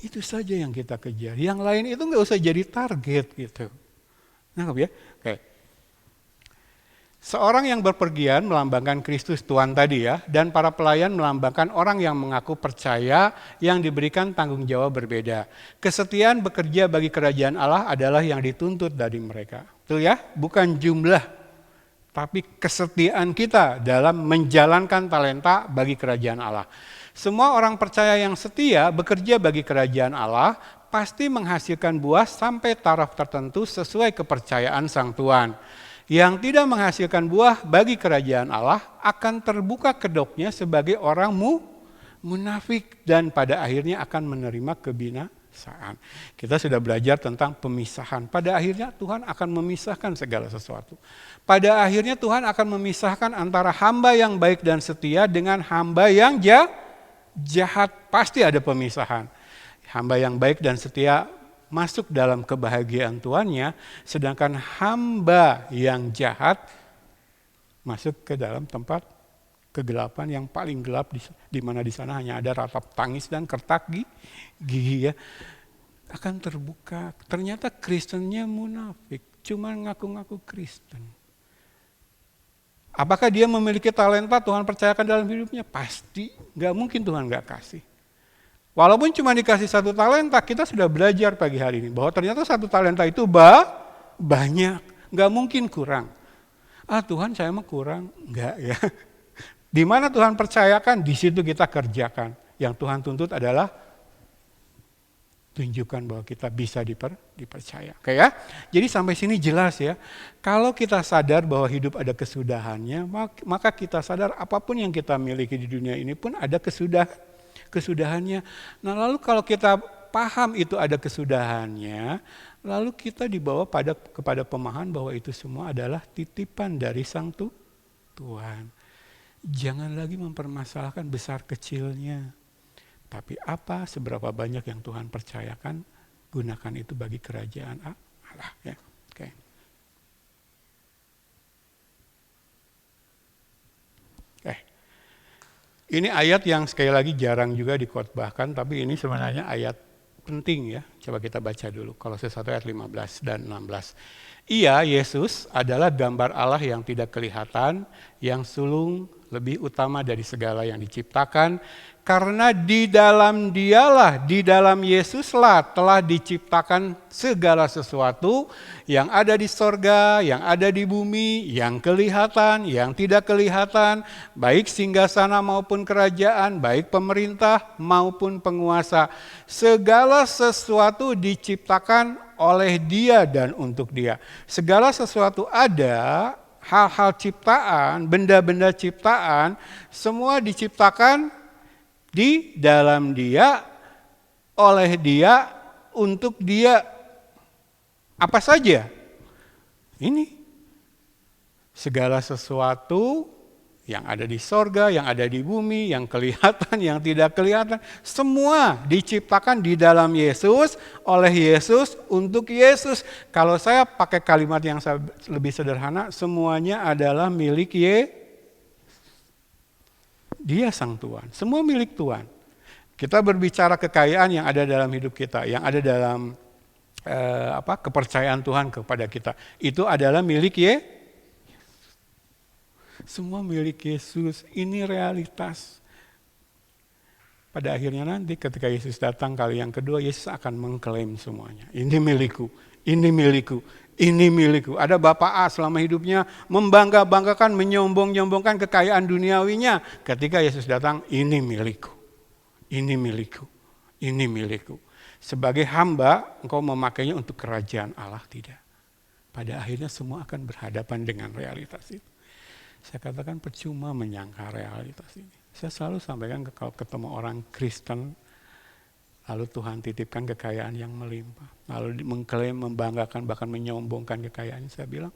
Itu saja yang kita kejar. Yang lain itu nggak usah jadi target gitu. Nangkep ya? Oke. Seorang yang berpergian melambangkan Kristus Tuhan tadi ya, dan para pelayan melambangkan orang yang mengaku percaya yang diberikan tanggung jawab berbeda. Kesetiaan bekerja bagi kerajaan Allah adalah yang dituntut dari mereka. Betul ya? Bukan jumlah, tapi kesetiaan kita dalam menjalankan talenta bagi kerajaan Allah. Semua orang percaya yang setia bekerja bagi kerajaan Allah pasti menghasilkan buah sampai taraf tertentu sesuai kepercayaan Sang Tuhan. Yang tidak menghasilkan buah bagi kerajaan Allah akan terbuka kedoknya sebagai orang munafik dan pada akhirnya akan menerima kebinasaan. Kita sudah belajar tentang pemisahan. Pada akhirnya Tuhan akan memisahkan segala sesuatu. Pada akhirnya Tuhan akan memisahkan antara hamba yang baik dan setia dengan hamba yang jahat. Pasti ada pemisahan. Hamba yang baik dan setia masuk dalam kebahagiaan Tuannya, sedangkan hamba yang jahat masuk ke dalam tempat kegelapan yang paling gelap, di mana di sana hanya ada ratap tangis dan kertak gigi ya. Akan terbuka. Ternyata Kristennya munafik, cuma ngaku-ngaku Kristen. Apakah dia memiliki talenta Tuhan percayakan dalam hidupnya? Pasti, nggak mungkin Tuhan nggak kasih. Walaupun cuma dikasih 1 talenta, kita sudah belajar pagi hari ini bahwa ternyata 1 talenta itu banyak, nggak mungkin kurang. Tuhan saya mah kurang, nggak ya. Di mana Tuhan percayakan, di situ kita kerjakan. Yang Tuhan tuntut adalah tunjukkan bahwa kita bisa dipercaya. Oke ya? Jadi sampai sini jelas ya. Kalau kita sadar bahwa hidup ada kesudahannya, maka kita sadar apapun yang kita miliki di dunia ini pun ada kesudahannya. Nah lalu kalau kita paham itu ada kesudahannya, lalu kita dibawa kepada pemahaman bahwa itu semua adalah titipan dari Sang Tuhan. Jangan lagi mempermasalahkan besar kecilnya. Tapi apa, seberapa banyak yang Tuhan percayakan, gunakan itu bagi kerajaan Allah. Ya. Oke. Ini ayat yang sekali lagi jarang juga dikhotbahkan, tapi ini sebenarnya ayat penting ya. Coba kita baca dulu, Kolose 1 ayat 15 dan 16. Ia, Yesus, adalah gambar Allah yang tidak kelihatan, yang sulung lebih utama dari segala yang diciptakan, karena di dalam Dialah, di dalam Yesuslah telah diciptakan segala sesuatu yang ada di sorga, yang ada di bumi, yang kelihatan, yang tidak kelihatan, baik singgasana maupun kerajaan, baik pemerintah maupun penguasa. Segala sesuatu diciptakan oleh Dia dan untuk Dia. Segala sesuatu ada, hal-hal ciptaan, benda-benda ciptaan, semua diciptakan di dalam Dia, oleh Dia, untuk Dia. Apa saja? Ini. Segala sesuatu yang ada di sorga, yang ada di bumi, yang kelihatan, yang tidak kelihatan, semua diciptakan di dalam Yesus, oleh Yesus, untuk Yesus. Kalau saya pakai kalimat yang lebih sederhana, semuanya adalah milik Dia Sang Tuhan. Semua milik Tuhan. Kita berbicara kekayaan yang ada dalam hidup kita, yang ada dalam kepercayaan Tuhan kepada kita. Itu adalah milik semua milik Yesus. Ini realitas. Pada akhirnya nanti ketika Yesus datang kali yang kedua, Yesus akan mengklaim semuanya. Ini milikku, ini milikku, ini milikku. Ada Bapak A selama hidupnya membangga-banggakan, menyombong-nyombongkan kekayaan duniawinya. Ketika Yesus datang, ini milikku, ini milikku, ini milikku. Sebagai hamba, engkau memakainya untuk kerajaan Allah, tidak. Pada akhirnya semua akan berhadapan dengan realitas itu. Saya katakan percuma menyangka realitas ini. Saya selalu sampaikan kalau ketemu orang Kristen, lalu Tuhan titipkan kekayaan yang melimpah, lalu mengklaim, membanggakan, bahkan menyombongkan kekayaan, saya bilang,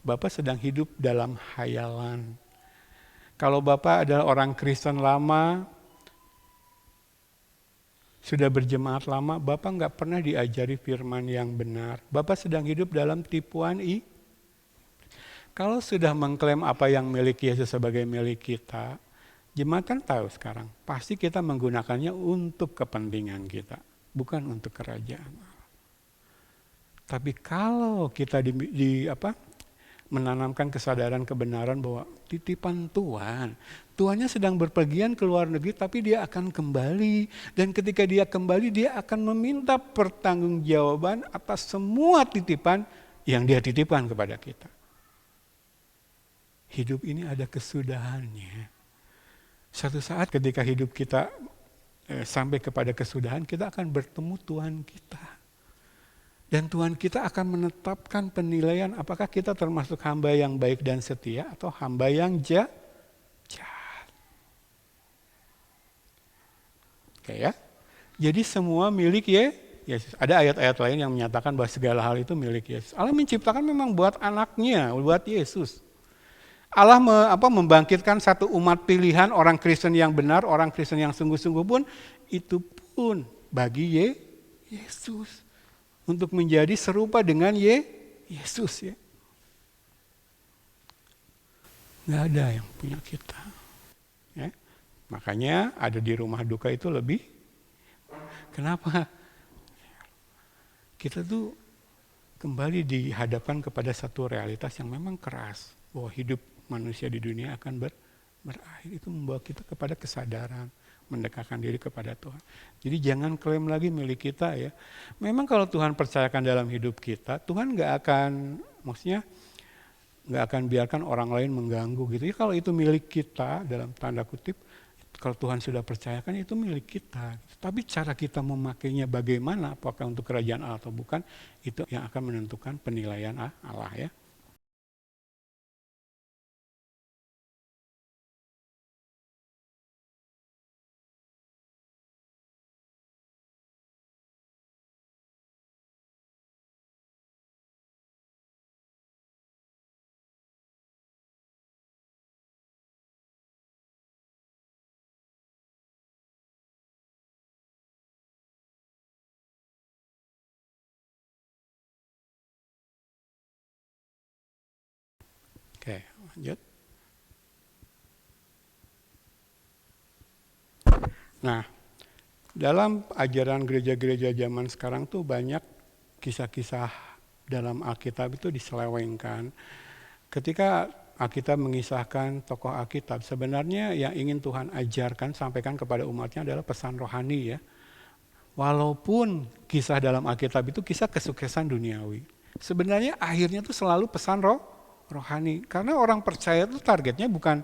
Bapak sedang hidup dalam hayalan. Kalau Bapak adalah orang Kristen lama, sudah berjemaat lama, Bapak nggak pernah diajari firman yang benar. Bapak sedang hidup dalam tipuan Kalau sudah mengklaim apa yang milik Yesus sebagai milik kita, jemaat kan tahu sekarang, pasti kita menggunakannya untuk kepentingan kita, bukan untuk kerajaan Allah. Tapi kalau kita menanamkan kesadaran kebenaran bahwa titipan Tuhan, Tuhannya sedang berpergian ke luar negeri, tapi Dia akan kembali. Dan ketika Dia kembali, Dia akan meminta pertanggungjawaban atas semua titipan yang Dia titipkan kepada kita. Hidup ini ada kesudahannya. Suatu saat ketika hidup kita sampai kepada kesudahan, kita akan bertemu Tuhan kita. Dan Tuhan kita akan menetapkan penilaian apakah kita termasuk hamba yang baik dan setia atau hamba yang jahat. Oke ya. Jadi semua milik Yesus. Ada ayat-ayat lain yang menyatakan bahwa segala hal itu milik Yesus. Allah menciptakan memang buat anaknya, buat Yesus. Allah membangkitkan satu umat pilihan, orang Kristen yang benar, orang Kristen yang sungguh-sungguh pun, itu pun bagi Yesus. Untuk menjadi serupa dengan Yesus ya. Nggak ada yang punya kita. Ya. Makanya ada di rumah duka itu lebih. Kenapa? Kita tuh kembali dihadapkan kepada satu realitas yang memang keras. Bahwa hidup manusia di dunia akan berakhir. Itu membawa kita kepada kesadaran, mendekatkan diri kepada Tuhan. Jadi jangan klaim lagi milik kita ya. Memang kalau Tuhan percayakan dalam hidup kita, Tuhan nggak akan biarkan orang lain mengganggu gitu. Ya kalau itu milik kita dalam tanda kutip, kalau Tuhan sudah percayakan itu milik kita. Tapi cara kita memakainya bagaimana, apakah untuk kerajaan Allah atau bukan, itu yang akan menentukan penilaian Allah ya. Oke, lanjut. Nah, dalam ajaran gereja-gereja zaman sekarang tuh banyak kisah-kisah dalam Alkitab itu diselewengkan. Ketika Alkitab mengisahkan tokoh Alkitab, sebenarnya yang ingin Tuhan ajarkan, sampaikan kepada umatnya adalah pesan rohani ya. Walaupun kisah dalam Alkitab itu kisah kesuksesan duniawi, sebenarnya akhirnya tuh selalu pesan rohani. Karena orang percaya itu targetnya bukan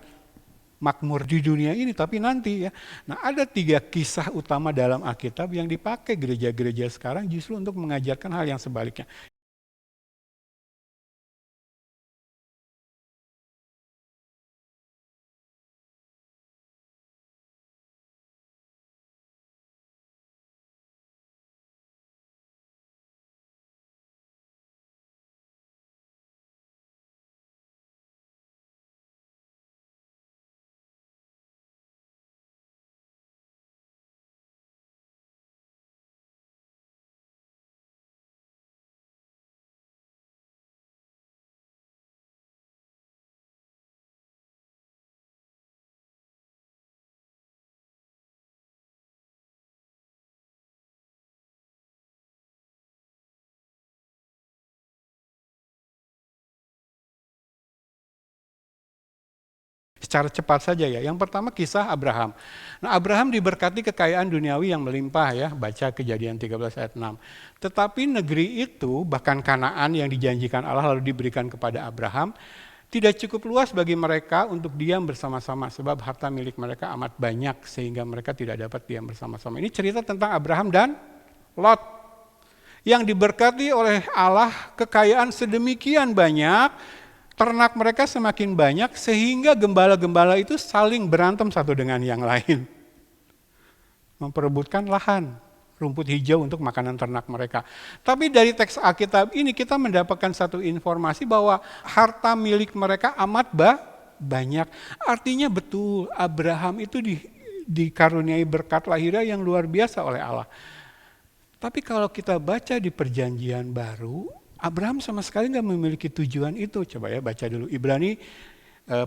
makmur di dunia ini, tapi nanti ya. Nah, ada 3 kisah utama dalam Alkitab yang dipakai gereja-gereja sekarang justru untuk mengajarkan hal yang sebaliknya. Secara cepat saja ya. Yang pertama kisah Abraham. Nah, Abraham diberkati kekayaan duniawi yang melimpah ya, baca Kejadian 13 ayat 6. Tetapi negeri itu, bahkan Kanaan yang dijanjikan Allah lalu diberikan kepada Abraham, tidak cukup luas bagi mereka untuk diam bersama-sama sebab harta milik mereka amat banyak sehingga mereka tidak dapat diam bersama-sama. Ini cerita tentang Abraham dan Lot yang diberkati oleh Allah kekayaan sedemikian banyak, ternak mereka semakin banyak sehingga gembala-gembala itu saling berantem satu dengan yang lain. Memperebutkan lahan, rumput hijau untuk makanan ternak mereka. Tapi dari teks Alkitab ini kita mendapatkan satu informasi bahwa harta milik mereka amat banyak. Artinya betul Abraham itu dikaruniai berkat lahiriah yang luar biasa oleh Allah. Tapi kalau kita baca di perjanjian baru, Abraham sama sekali nggak memiliki tujuan itu. Coba ya baca dulu Ibrani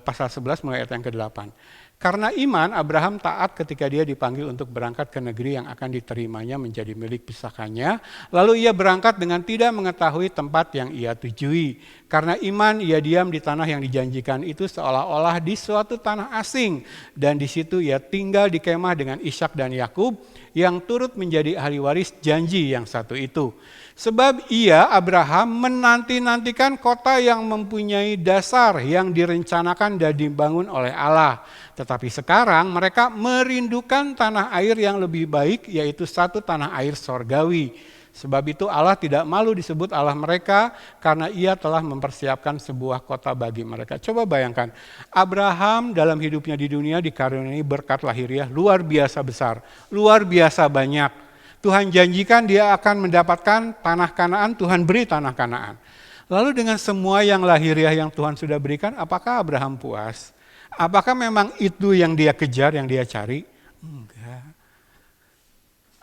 pasal 11 mulai ayat yang ke-8. Karena iman Abraham taat ketika dia dipanggil untuk berangkat ke negeri yang akan diterimanya menjadi milik pusakanya. Lalu ia berangkat dengan tidak mengetahui tempat yang ia tujui. Karena iman ia diam di tanah yang dijanjikan itu seolah-olah di suatu tanah asing. Dan di situ ia tinggal di kemah dengan Ishak dan Yakub yang turut menjadi ahli waris janji yang satu itu. Sebab ia, Abraham, menanti-nantikan kota yang mempunyai dasar yang direncanakan dan dibangun oleh Allah. Tetapi sekarang mereka merindukan tanah air yang lebih baik, yaitu satu tanah air sorgawi. Sebab itu Allah tidak malu disebut Allah mereka, karena ia telah mempersiapkan sebuah kota bagi mereka. Coba bayangkan, Abraham dalam hidupnya di dunia dikaruniai berkat lahiriah luar biasa besar, luar biasa banyak. Tuhan janjikan dia akan mendapatkan tanah Kanaan, Tuhan beri tanah Kanaan. Lalu dengan semua yang lahiriah yang Tuhan sudah berikan, apakah Abraham puas? Apakah memang itu yang dia kejar, yang dia cari? Enggak.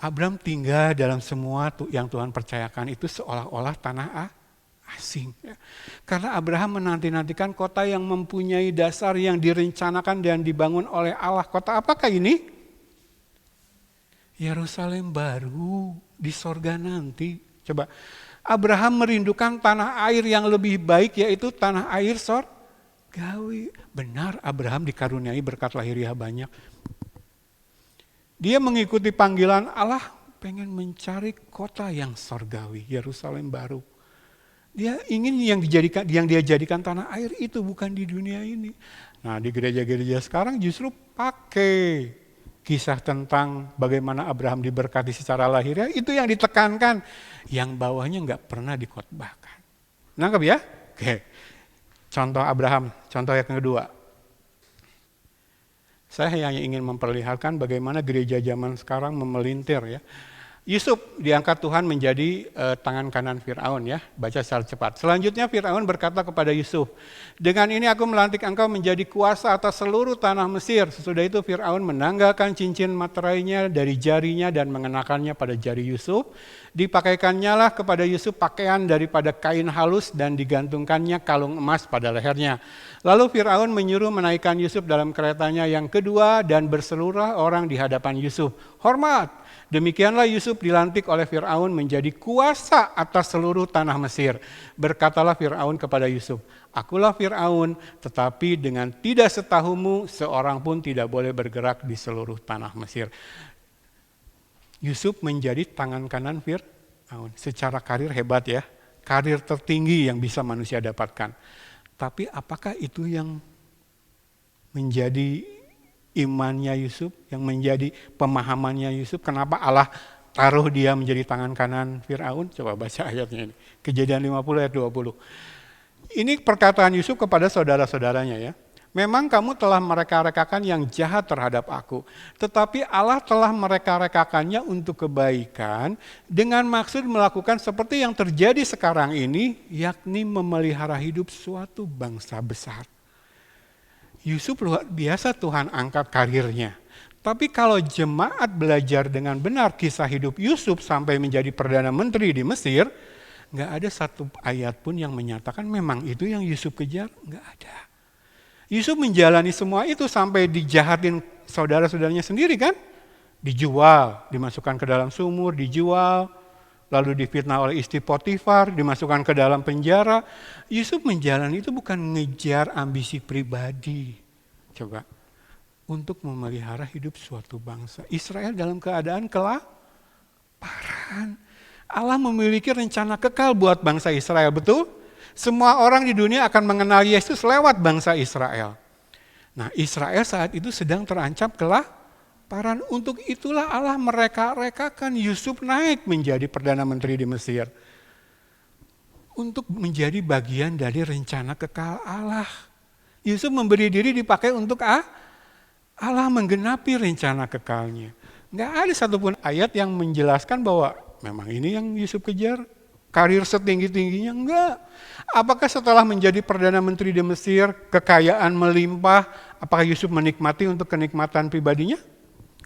Abraham tinggal dalam semua yang Tuhan percayakan itu seolah-olah tanah asing. Karena Abraham menanti-nantikan kota yang mempunyai dasar yang direncanakan dan dibangun oleh Allah. Kota apakah ini? Yerusalem baru di sorga nanti. Coba, Abraham merindukan tanah air yang lebih baik, yaitu tanah air sorgawi. Benar, Abraham dikaruniai berkat lahiriah banyak. Dia mengikuti panggilan Allah, pengen mencari kota yang sorgawi, Yerusalem baru. Dia ingin yang dia jadikan tanah air itu bukan di dunia ini. Nah, di gereja-gereja sekarang justru pakai kisah tentang bagaimana Abraham diberkati secara lahiriah, itu yang ditekankan. Yang bawahnya nggak pernah dikhotbahkan. Nangkep ya? Oke. Contoh Abraham, contoh yang kedua. Saya hanya ingin memperlihatkan bagaimana gereja zaman sekarang memelintir ya. Yusuf diangkat Tuhan menjadi tangan kanan Fir'aun ya. Baca secara cepat. Selanjutnya Fir'aun berkata kepada Yusuf, dengan ini aku melantik engkau menjadi kuasa atas seluruh tanah Mesir. Sesudah itu Fir'aun menanggalkan cincin materainya dari jarinya dan mengenakannya pada jari Yusuf. Dipakaikannya lah kepada Yusuf pakaian daripada kain halus dan digantungkannya kalung emas pada lehernya. Lalu Fir'aun menyuruh menaikkan Yusuf dalam keretanya yang kedua dan berseluruh orang di hadapan Yusuf. Hormat! Demikianlah Yusuf dilantik oleh Fir'aun menjadi kuasa atas seluruh tanah Mesir. Berkatalah Fir'aun kepada Yusuf, akulah Fir'aun, tetapi dengan tidak setahumu seorang pun tidak boleh bergerak di seluruh tanah Mesir. Yusuf menjadi tangan kanan Fir'aun. Secara karir hebat ya, karir tertinggi yang bisa manusia dapatkan. Tapi apakah itu yang menjadi imannya Yusuf, yang menjadi pemahamannya Yusuf? Kenapa Allah taruh dia menjadi tangan kanan Fir'aun? Coba baca ayatnya ini. Kejadian 50 ayat 20. Ini perkataan Yusuf kepada saudara-saudaranya ya. Memang kamu telah mereka-rekakan yang jahat terhadap aku. Tetapi Allah telah mereka-rekakannya untuk kebaikan dengan maksud melakukan seperti yang terjadi sekarang ini, yakni memelihara hidup suatu bangsa besar. Yusuf luar biasa Tuhan angkat karirnya. Tapi kalau jemaat belajar dengan benar kisah hidup Yusuf sampai menjadi Perdana Menteri di Mesir, nggak ada satu ayat pun yang menyatakan memang itu yang Yusuf kejar, nggak ada. Yusuf menjalani semua itu sampai dijahatin saudara-saudaranya sendiri kan? Dijual, dimasukkan ke dalam sumur, dijual, lalu difitnah oleh istri Potifar, dimasukkan ke dalam penjara. Yusuf menjalani itu bukan ngejar ambisi pribadi. Coba, untuk memelihara hidup suatu bangsa. Israel dalam keadaan kelaparan. Allah memiliki rencana kekal buat bangsa Israel, betul? Semua orang di dunia akan mengenal Yesus lewat bangsa Israel. Nah, Israel saat itu sedang terancam kelaparan. Untuk itulah Allah mereka-rekakan Yusuf naik menjadi Perdana Menteri di Mesir. Untuk menjadi bagian dari rencana kekal Allah. Yusuf memberi diri dipakai untuk Allah menggenapi rencana kekalnya. Nggak ada satupun ayat yang menjelaskan bahwa memang ini yang Yusuf kejar. Karir setinggi-tingginya, enggak. Apakah setelah menjadi Perdana Menteri di Mesir, kekayaan melimpah, apakah Yusuf menikmati untuk kenikmatan pribadinya?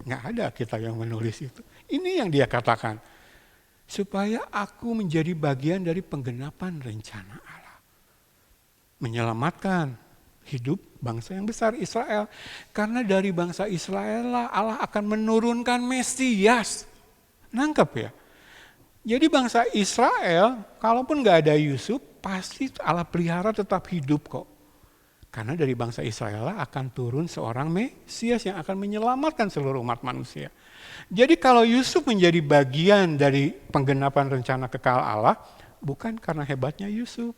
Nggak ada kita yang menulis itu. Ini yang dia katakan. Supaya aku menjadi bagian dari penggenapan rencana Allah. Menyelamatkan hidup bangsa yang besar Israel. Karena dari bangsa Israel lah Allah akan menurunkan Mesias. Nangkep ya? Jadi bangsa Israel, kalaupun nggak ada Yusuf, pasti Allah pelihara tetap hidup kok. Karena dari bangsa Israel akan turun seorang Mesias yang akan menyelamatkan seluruh umat manusia. Jadi kalau Yusuf menjadi bagian dari penggenapan rencana kekal Allah, bukan karena hebatnya Yusuf.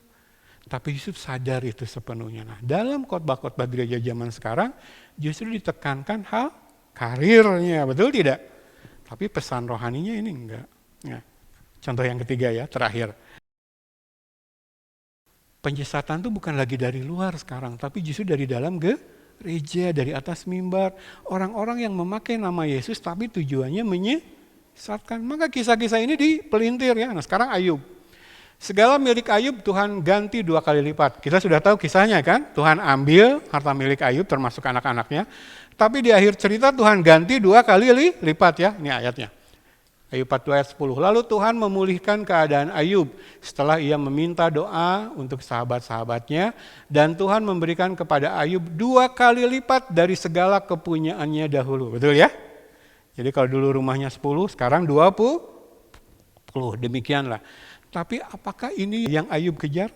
Tapi Yusuf sadar itu sepenuhnya. Nah, dalam khotbah-khotbah gereja zaman sekarang, justru ditekankan hal karirnya, betul tidak? Tapi pesan rohaninya ini enggak. Nah, contoh yang ketiga ya, terakhir. Penyesatan itu bukan lagi dari luar sekarang, tapi justru dari dalam gereja, dari atas mimbar. Orang-orang yang memakai nama Yesus tapi tujuannya menyesatkan. Maka kisah-kisah ini dipelintir ya. Nah sekarang Ayub. Segala milik Ayub Tuhan ganti 2 kali lipat. Kita sudah tahu kisahnya kan? Tuhan ambil harta milik Ayub termasuk anak-anaknya. Tapi di akhir cerita Tuhan ganti 2 kali lipat ya. Ini ayatnya. Ayub 40 ayat 10. Lalu Tuhan memulihkan keadaan Ayub setelah ia meminta doa untuk sahabat-sahabatnya. Dan Tuhan memberikan kepada Ayub 2 kali lipat dari segala kepunyaannya dahulu. Betul ya? Jadi kalau dulu rumahnya 10, sekarang 20. Demikianlah. Tapi apakah ini yang Ayub kejar?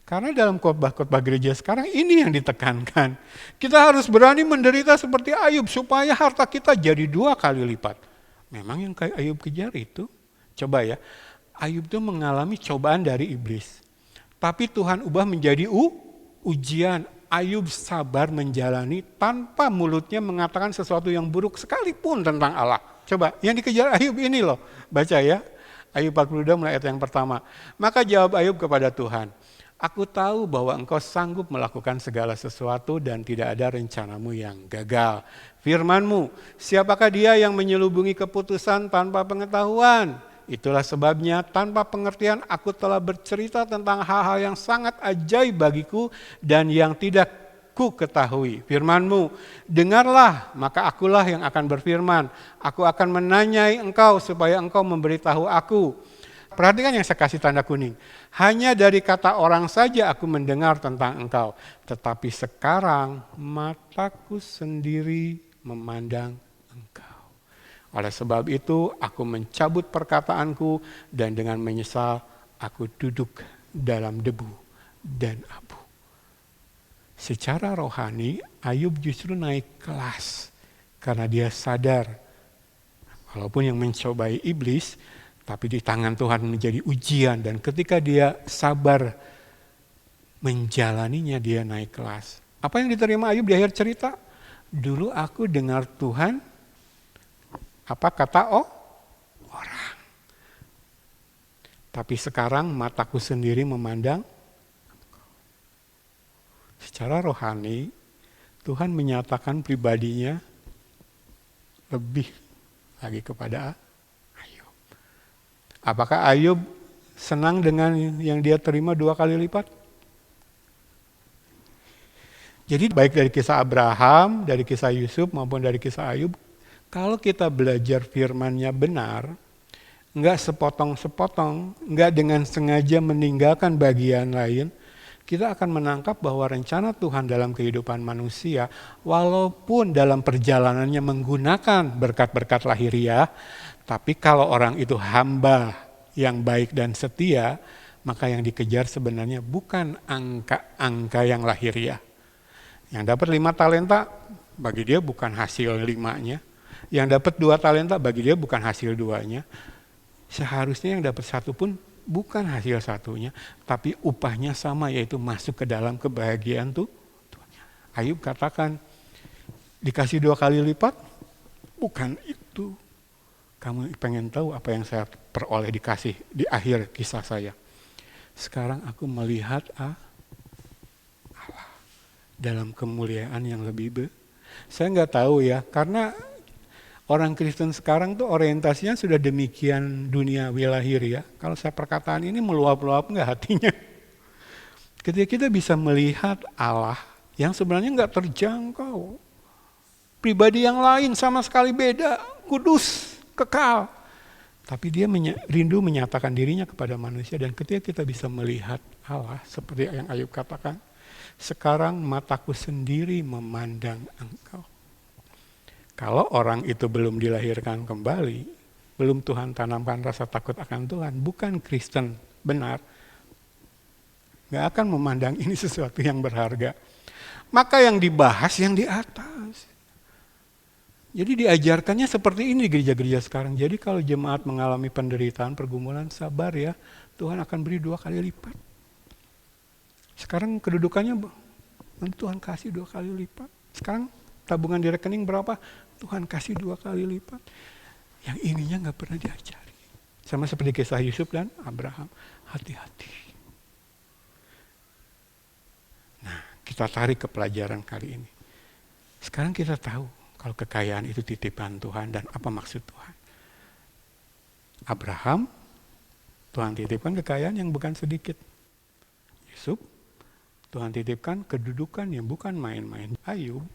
Karena dalam khotbah-khotbah gereja sekarang ini yang ditekankan. Kita harus berani menderita seperti Ayub supaya harta kita jadi 2 kali lipat. Memang yang Ayub kejar itu, coba ya, Ayub itu mengalami cobaan dari iblis. Tapi Tuhan ubah menjadi ujian. Ayub sabar menjalani tanpa mulutnya mengatakan sesuatu yang buruk sekalipun tentang Allah. Coba, yang dikejar Ayub ini loh, baca ya. Ayub 42 mulai ayat yang pertama. Maka jawab Ayub kepada Tuhan, Aku tahu bahwa engkau sanggup melakukan segala sesuatu dan tidak ada rencanamu yang gagal. Firman-Mu, siapakah dia yang menyelubungi keputusan tanpa pengetahuan? Itulah sebabnya tanpa pengertian aku telah bercerita tentang hal-hal yang sangat ajaib bagiku dan yang tidak ku ketahui. Firman-Mu, dengarlah, maka akulah yang akan berfirman. Aku akan menanyai engkau supaya engkau memberitahu aku. Perhatikan yang saya kasih tanda kuning. Hanya dari kata orang saja aku mendengar tentang engkau. Tetapi sekarang mataku sendiri memandang engkau. Oleh sebab itu aku mencabut perkataanku dan dengan menyesal aku duduk dalam debu dan abu. Secara rohani Ayub justru naik kelas. Karena dia sadar walaupun yang mencobai iblis, tapi di tangan Tuhan menjadi ujian. Dan ketika dia sabar menjalaninya, dia naik kelas. Apa yang diterima Ayub di akhir cerita? Dulu aku dengar Tuhan, apa kata orang. Tapi sekarang mataku sendiri memandang. Secara rohani, Tuhan menyatakan pribadinya lebih lagi kepada Ayub. Apakah Ayub senang dengan yang dia terima 2 kali lipat? Jadi baik dari kisah Abraham, dari kisah Yusuf maupun dari kisah Ayub, kalau kita belajar firman-Nya benar, enggak sepotong-sepotong, enggak dengan sengaja meninggalkan bagian lain, kita akan menangkap bahwa rencana Tuhan dalam kehidupan manusia, walaupun dalam perjalanannya menggunakan berkat-berkat lahiriah, tapi kalau orang itu hamba yang baik dan setia, maka yang dikejar sebenarnya bukan angka-angka yang lahiriah. Yang dapat 5 talenta, bagi dia bukan hasil 5-nya. Yang dapat 2 talenta, bagi dia bukan hasil 2-nya. Seharusnya yang dapat 1 pun bukan hasil 1-nya, tapi upahnya sama, yaitu masuk ke dalam kebahagiaan tuh. Ayub katakan, dikasih 2 kali lipat, bukan itu. Kamu pengen tahu apa yang saya peroleh dikasih di akhir kisah saya. Sekarang aku melihat Allah dalam kemuliaan yang lebih saya nggak tahu ya, karena orang Kristen sekarang tuh orientasinya sudah demikian duniawi lahir ya. Kalau saya perkataan ini meluap-luap nggak hatinya. Ketika kita bisa melihat Allah yang sebenarnya nggak terjangkau, pribadi yang lain sama sekali beda, kudus, kekal, tapi dia rindu menyatakan dirinya kepada manusia. Dan ketika kita bisa melihat Allah seperti yang Ayub katakan, sekarang mataku sendiri memandang engkau. Kalau orang itu belum dilahirkan kembali, belum Tuhan tanamkan rasa takut akan Tuhan, bukan Kristen benar, gak akan memandang ini sesuatu yang berharga. Maka yang dibahas yang di atas. Jadi diajarkannya seperti ini gereja-gereja sekarang. Jadi kalau jemaat mengalami penderitaan, pergumulan, sabar ya, Tuhan akan beri 2 kali lipat. Sekarang kedudukannya, nanti Tuhan kasih 2 kali lipat. Sekarang tabungan di rekening berapa? Tuhan kasih 2 kali lipat. Yang ininya gak pernah diajari. Sama seperti kisah Yusuf dan Abraham. Hati-hati. Nah, kita tarik ke pelajaran kali ini. Sekarang kita tahu kalau kekayaan itu titipan Tuhan dan apa maksud Tuhan. Abraham, Tuhan titipkan kekayaan yang bukan sedikit. Yusuf, Tuhan titipkan kedudukan yang bukan main-main. Ayub,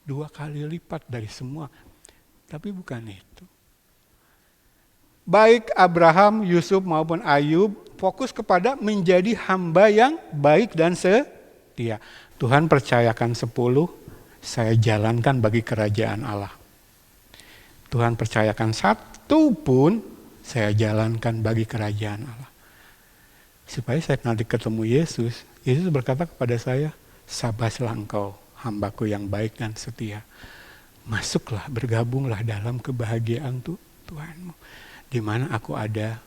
2 kali lipat dari semua. Tapi bukan itu. Baik Abraham, Yusuf maupun Ayub fokus kepada menjadi hamba yang baik dan setia. Tuhan percayakan 10, saya jalankan bagi kerajaan Allah. Tuhan percayakan 1 pun, saya jalankan bagi kerajaan Allah. Supaya saya nanti ketemu Yesus, Yesus berkata kepada saya, sabaslah engkau, hambaku yang baik dan setia. Masuklah, bergabunglah dalam kebahagiaan Tuhanmu. Di mana aku ada,